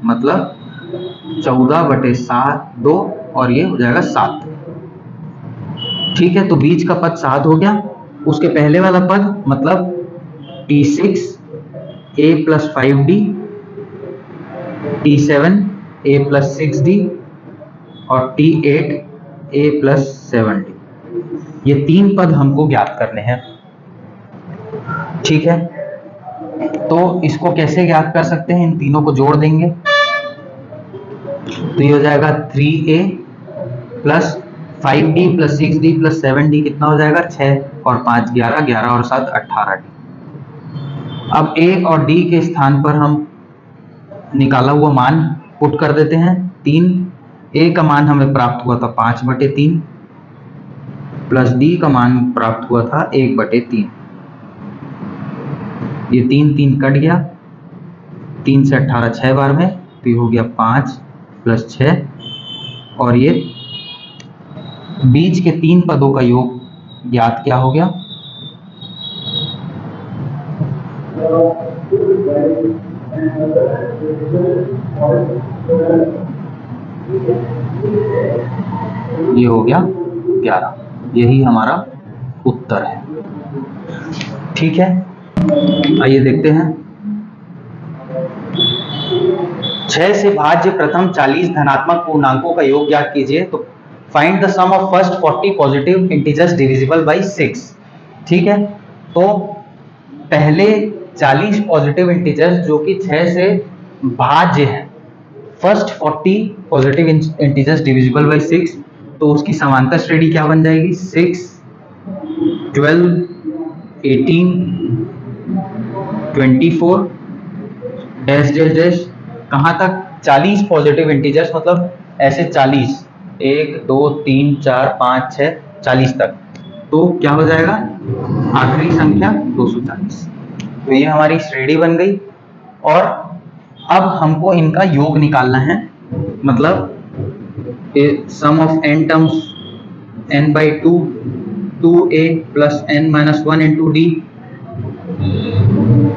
मतलब 14/2 और ये हो जाएगा 7। ठीक है, तो बीच का पद 7 हो गया। उसके पहले वाला पद मतलब T6 a + 5d, T7 a + 6d और T8 a + 7d, ये 3 पद हमको ज्ञात करने हैं। ठीक है, तो इसको कैसे ज्ञात कर सकते हैं, इन तीनों को जोड़ देंगे तो ये हो जाएगा 3a + 5d + 6d + 7d कितना हो जाएगा, 6 और 5 11, 11 और 7 18d। अब a और d के स्थान पर हम निकाला हुआ मान पुट कर देते हैं। 3 a का मान हमें प्राप्त हुआ था 5/3 प्लस d का मान प्राप्त हुआ था 1/3। ये 3 3 कट गया, 3 से 18 6 बार में, तो ये हो गया 5 + 6 और ये बीच के 3 पदों का योग ज्ञात क्या हो गया, ये हो गया 11। यही हमारा उत्तर है। ठीक है, आइए देखते हैं। 6 से भाज्य प्रथम 40 धनात्मक पूर्णांकों का योग ज्ञात कीजिए। तो find the sum of first 40 positive integers divisible by 6। ठीक है, तो पहले 40 पॉजिटिव इंटीजर्स जो कि 6 से भाज्य है, first 40 positive integers divisible by 6, तो उसकी समांतर श्रेणी क्या बन जाएगी, 6 12 18 24 डैश डैश डैश, कहाँ तक, 40 पॉजिटिव इंटीजर्स मतलब ऐसे 40 1 2 3 4 5 6 40 तक, तो क्या हो जाएगा आखिरी संख्या 240। तो ये हमारी श्रेणी बन गई। और अब हमको इनका योग निकालना है, मतलब sum of n terms n/2 2a + n-1 × d।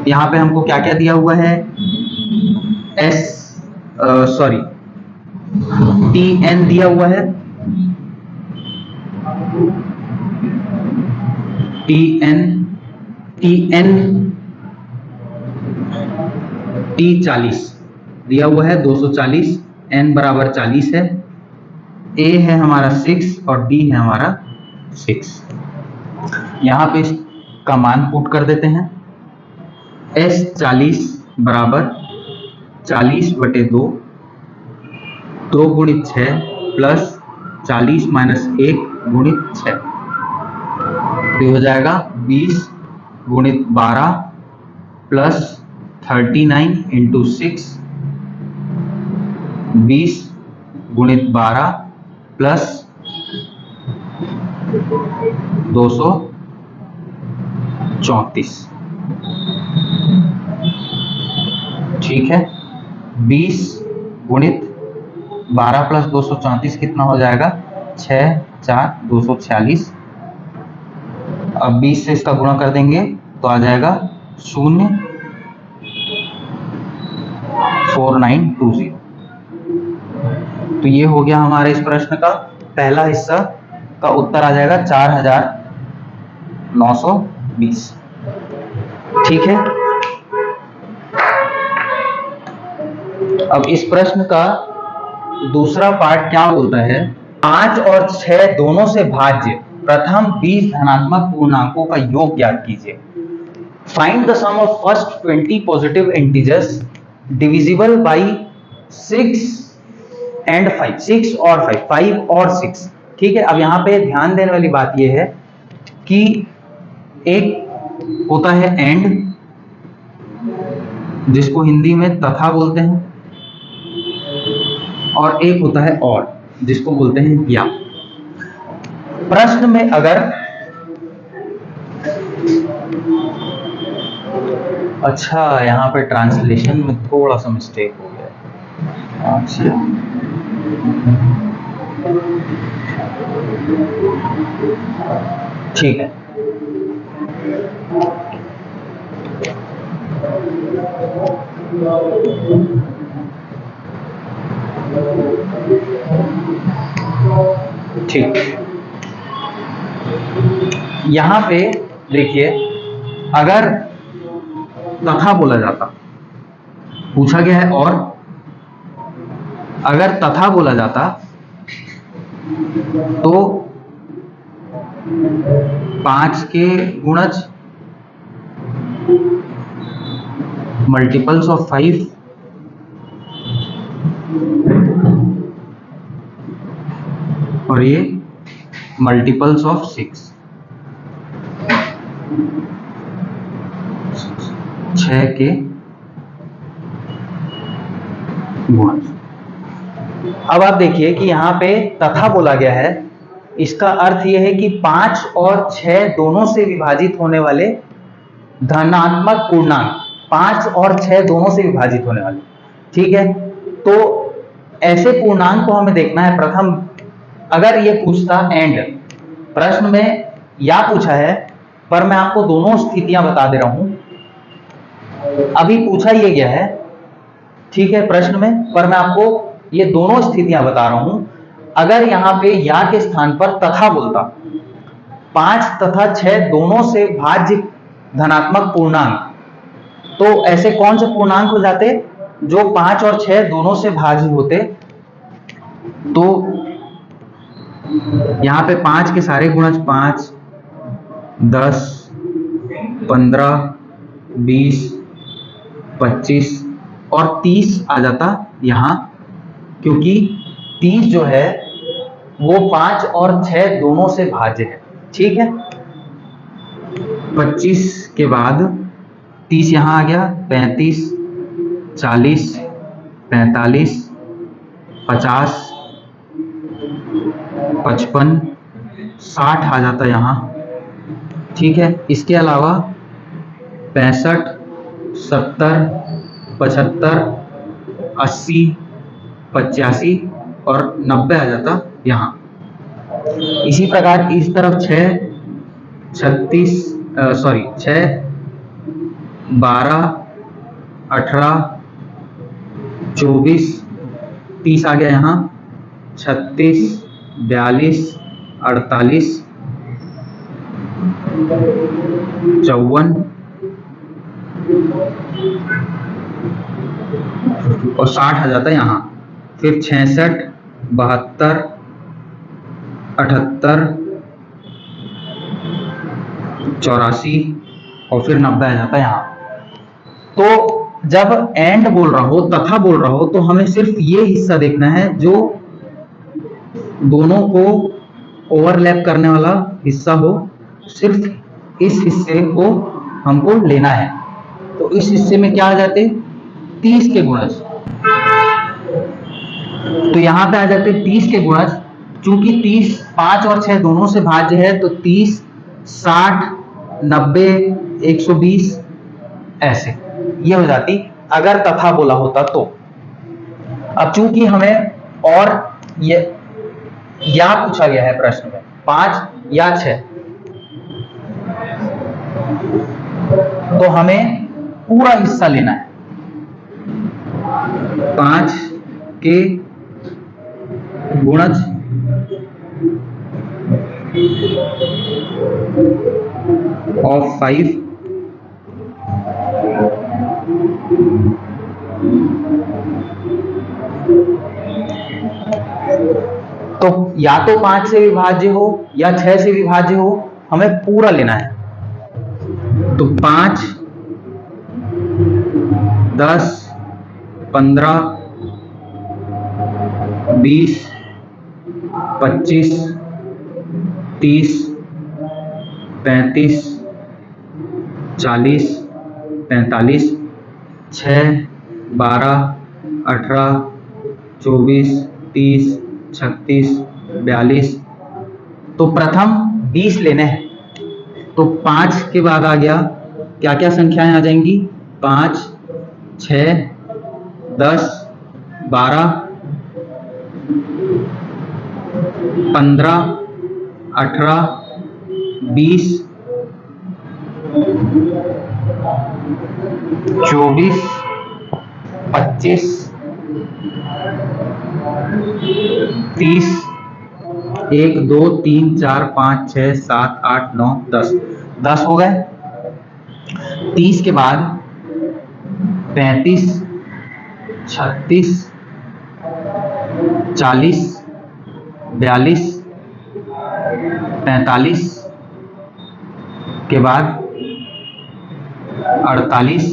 यहाँ पे हमको क्या क्या दिया हुआ है, Tn दिया हुआ है, T40 दिया हुआ है 240, n बराबर 40 है, a है हमारा 6 और d है हमारा 6। यहाँ पे इसका मान पुट कर देते हैं। S40 बराबर 40/2 2 × 6 प्लस 40 - 1 × 6, ये हो जाएगा 20 × 12 प्लस 39 × 6, 20 × 12 प्लस 234। ठीक है, 20 × 12 प्लस 234 कितना हो जाएगा, 6 4 246 अब 20 से इसका गुणा कर देंगे तो आ जाएगा 04920। तो ये हो गया हमारे इस प्रश्न का पहला हिस्सा का उत्तर आ जाएगा 4920। ठीक है। अब इस प्रश्न का दूसरा पार्ट क्या बोलता है, 5 और 6 दोनों से भाज्य प्रथम 20 धनात्मक पूर्णांकों का योग ज्ञात कीजिए। Find the sum of first 20 positive integers divisible by 6 and 5, 6 और 5 और 6। ठीक है। अब यहाँ पे ध्यान देने वाली बात यह है कि एक होता है एंड, जिसको हिंदी में तथा बोलते हैं, और एक होता है और, जिसको बोलते हैं या। प्रश्न में अगर अच्छा, यहाँ पे ट्रांसलेशन में थोड़ा सा मिस्टेक हो गया। अच्छा, ठीक है। ठीक, यहां पे देखिए, अगर तथा बोला जाता, पूछा गया है और, अगर तथा बोला जाता तो 5 के गुणज मल्टीपल्स ऑफ 5 और ये मल्टीपल्स ऑफ 6, 6 के गुणज। अब आप देखिए कि यहाँ पे तथा बोला गया है, इसका अर्थ यह है कि 5 और 6 दोनों से विभाजित होने वाले धनात्मक पूर्णांक, 5 और 6 दोनों से विभाजित होने वाले। ठीक है। तो ऐसे पूर्णांक को हमें देखना है प्रथम। अगर ये पूछता एंड, प्रश्न में या पूछा है, पर मैं आपको दोनों स्थितियां बता दे रहा हूं। अभी पूछा ये गया है, ठीक है, प्रश्न में, पर मैं आपको ये दोनों स्थितियां बता रहा हूं। अगर यहां पे या के स्थान पर तथा बोलता, 5 तथा 6 दोनों से भाज्य धनात्मक पूर्णांक, तो ऐसे कौन से पूर्णांक हो जाते जो 5 और 6 दोनों से भाज्य होते? तो यहां पे 5 के सारे गुणज 5, 10, 15, 20, 25 और 30 आ जाता यहां, क्योंकि 30 जो है वो 5 और 6 दोनों से भाज्य है। ठीक है। 25 के बाद 30 यहां आ गया, 35, 40, 45, 50, 55, 60 आ जाता यहाँ। ठीक है। इसके अलावा 65, 70, 75, 80, 85 और 90 आ जाता यहाँ। इसी प्रकार इस तरफ 6, 12, 18, 24, 30 आ गया यहाँ, 36, 42, 48, 54 और 60 आ जाता है यहाँ। फिर 66, 72, 78, 84 और फिर 90 आ जाता है यहाँ। तो जब एंड बोल रहा हो, तथा बोल रहा हो, तो हमें सिर्फ ये हिस्सा देखना है जो दोनों को ओवरलैप करने वाला हिस्सा हो, सिर्फ इस हिस्से को हमको लेना है। तो इस हिस्से में क्या आ जाते? 30 के गुणज। तो यहां पे आ जाते 30 के गुणज। चूंकि 30 5 और 6 दोनों से भाज्य है, तो 30, 60, 90, 120 ऐसे ये हो जाती अगर तथा बोला होता तो। अब चूंकि हमें और ये या पूछा गया है प्रश्न में, 5 या 6, तो हमें पूरा हिस्सा लेना है। 5 के गुणज ऑफ 5 तो या तो 5 से विभाज्य हो या 6 से विभाज्य हो, हमें पूरा लेना है। तो 5, 10, 15, 20, 25, 30, 35, 40, 45, 6, 12, 18, 24, 30, 36, 42। तो प्रथम 20 लेने हैं। तो 5 के बाद आ गया, क्या क्या संख्याएं आ जाएंगी? 5, 6, 10, 12, 15, 18, 20, 24, 25, 30, 1, 2, 3, 4, 5, 6, 7, 8, 9, 10। 10 हो गए। 30 के बाद 35, 36, 40, 42, 45 के बाद 48,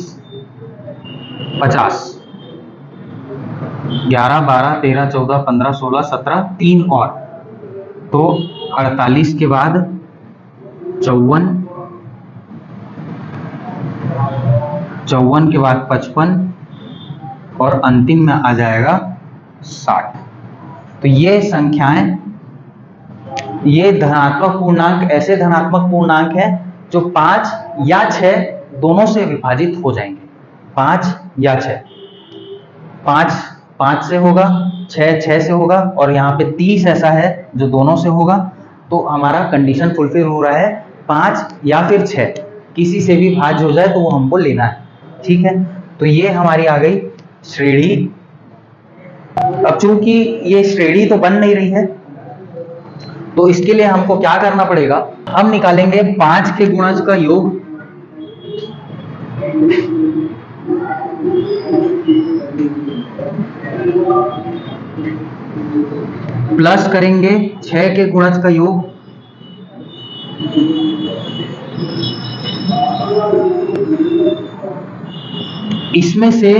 50, 11, 12, 13, 14, 15, 16, 17, 3 और। तो 48 के बाद 54, 54 के बाद 55 और अंतिम में आ जाएगा 60। तो ये संख्याएं, ये धनात्मक पूर्णांक ऐसे धनात्मक पूर्णांक है जो 5 या 6 दोनों से विभाजित हो जाएंगे। 5 या 6, 5 5 से होगा, 6 6 से होगा और यहाँ पे 30 ऐसा है जो दोनों से होगा। तो हमारा कंडीशन फुलफिल हो रहा है, 5 या फिर 6 किसी से भी भाज्य हो जाए तो वो हमको लेना है। ठीक है, तो ये हमारी आ गई श्रेणी। अब चूंकि ये श्रेणी तो बन नहीं रही है, तो इसके लिए हमको क्या करना पड़ेगा? हम निकालेंगे 5 के गुणज का योग प्लस करेंगे 6 के गुणज का योग इसमें से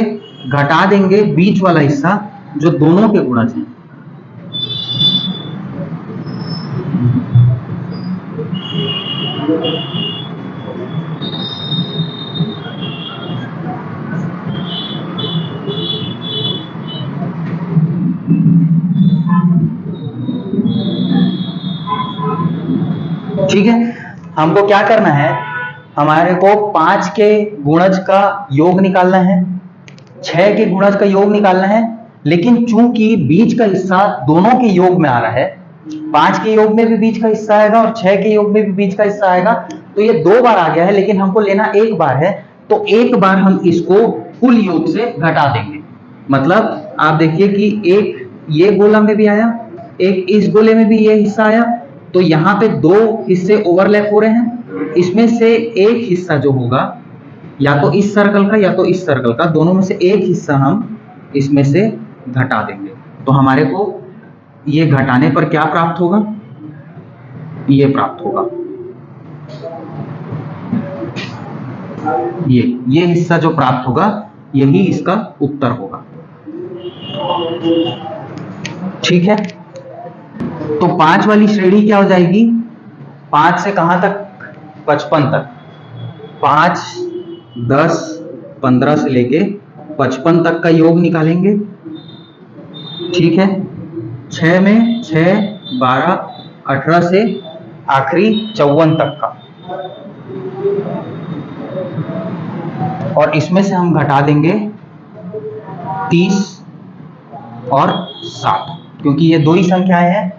घटा देंगे बीच वाला हिस्सा जो दोनों के गुणज हैं। ठीक है, हमको क्या करना है? हमारे को 5 के गुणज का योग निकालना है, 6 के गुणज का योग निकालना है, लेकिन चूंकि बीच का हिस्सा दोनों के योग में आ रहा है, 5 के योग में भी बीच का हिस्सा आएगा और 6 के योग में भी बीच का हिस्सा आएगा, तो ये 2 बार आ गया है, लेकिन हमको लेना 1 बार है। तो 1 बार हम इसको कुल योग से घटा देंगे। मतलब आप देखिए कि एक ये गोला में भी आया, एक इस गोले में भी ये हिस्सा आया, तो यहाँ पे 2 हिस्से ओवरलैप हो रहे हैं। इसमें से एक हिस्सा जो होगा या तो इस सर्कल का या तो इस सर्कल का, दोनों में से एक हिस्सा हम इसमें से घटा देंगे। तो हमारे को ये घटाने पर क्या प्राप्त होगा? ये प्राप्त होगा, ये हिस्सा जो प्राप्त होगा यही इसका उत्तर होगा। ठीक है, तो 5 वाली श्रेणी क्या हो जाएगी? 5 से कहां तक? 55 तक। 5, 10, 15 से लेके 55 तक का योग निकालेंगे। ठीक है, 6 में 6, 12, 18 से आखिरी 54 तक का, और इसमें से हम घटा देंगे 30 और 60, क्योंकि ये 2 ही संख्याएं हैं,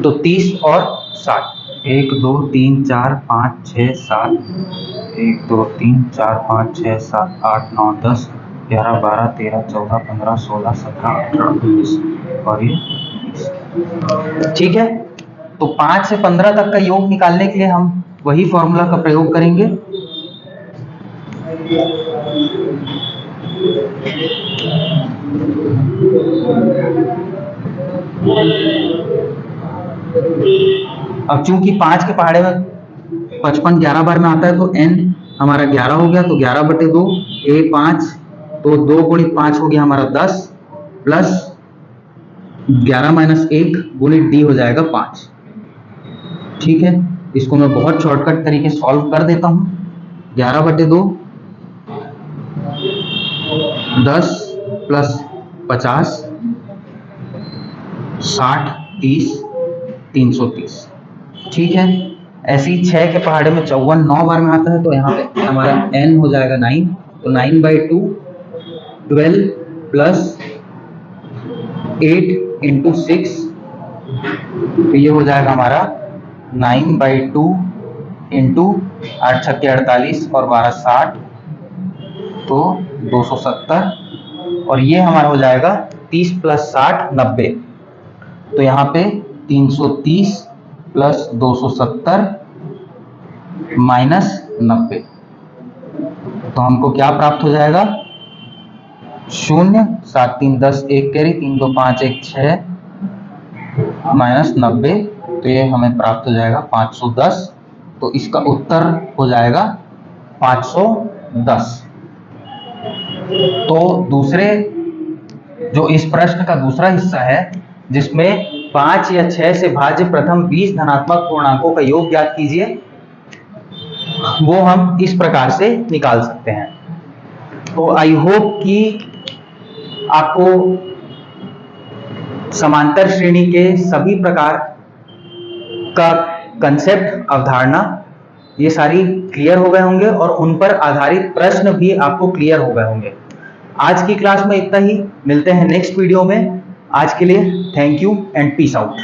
तो 30 और 60। 1 2 3 4 5 6 7 1 2 3 4 5 6 7 8 9 10 11 12 13 14 15 16 17 18 19 और ये 20। ठीक है, तो 5 से 15 तक का योग निकालने के लिए हम वही फॉर्मूला का प्रयोग करेंगे। अब चूंकि 5 के पहाड़े में 55 11 बार में आता है, तो n हमारा 11 हो गया, तो 11/2 a 5, तो 2 गुणित 5 हो गया हमारा 10 प्लस 11 माइनस 1 गुणित d हो जाएगा 5। ठीक है, इसको मैं बहुत शॉर्टकट तरीके सॉल्व कर देता हूं। 11/2 10 प्लस 50 60 30 330। ठीक है, ऐसे ही 6 के पहाड़े में 54 9 बार में आता है, तो यहाँ पे हमारा n हो जाएगा 9, तो 9/2 12 प्लस 8 इंटू 6, तो ये हो जाएगा हमारा 9/2 इंटू 8 छक्के 48 और 12 60, तो 270, और ये हमारा हो जाएगा 30 प्लस 60 90, तो यहाँ पे 330 प्लस 270 माइनस 90, तो हमको क्या प्राप्त हो जाएगा 0 7 3 10 1 कैरी 3 2 5 1 6 माइनस 90, तो ये हमें प्राप्त हो जाएगा 510। तो इसका उत्तर हो जाएगा 510। तो दूसरे जो इस प्रश्न का दूसरा हिस्सा है, जिसमें 5 या 6 से भाज्य प्रथम 20 धनात्मक पूर्णांकों का योग ज्ञात कीजिए, वो हम इस प्रकार से निकाल सकते हैं। तो आई होप कि आपको समांतर श्रेणी के सभी प्रकार का कंसेप्ट, अवधारणा, ये सारी क्लियर हो गए होंगे और उन पर आधारित प्रश्न भी आपको क्लियर हो गए होंगे। आज की क्लास में इतना ही, मिलते हैं नेक्स्ट वीडियो में। आज के लिए thank you and peace out.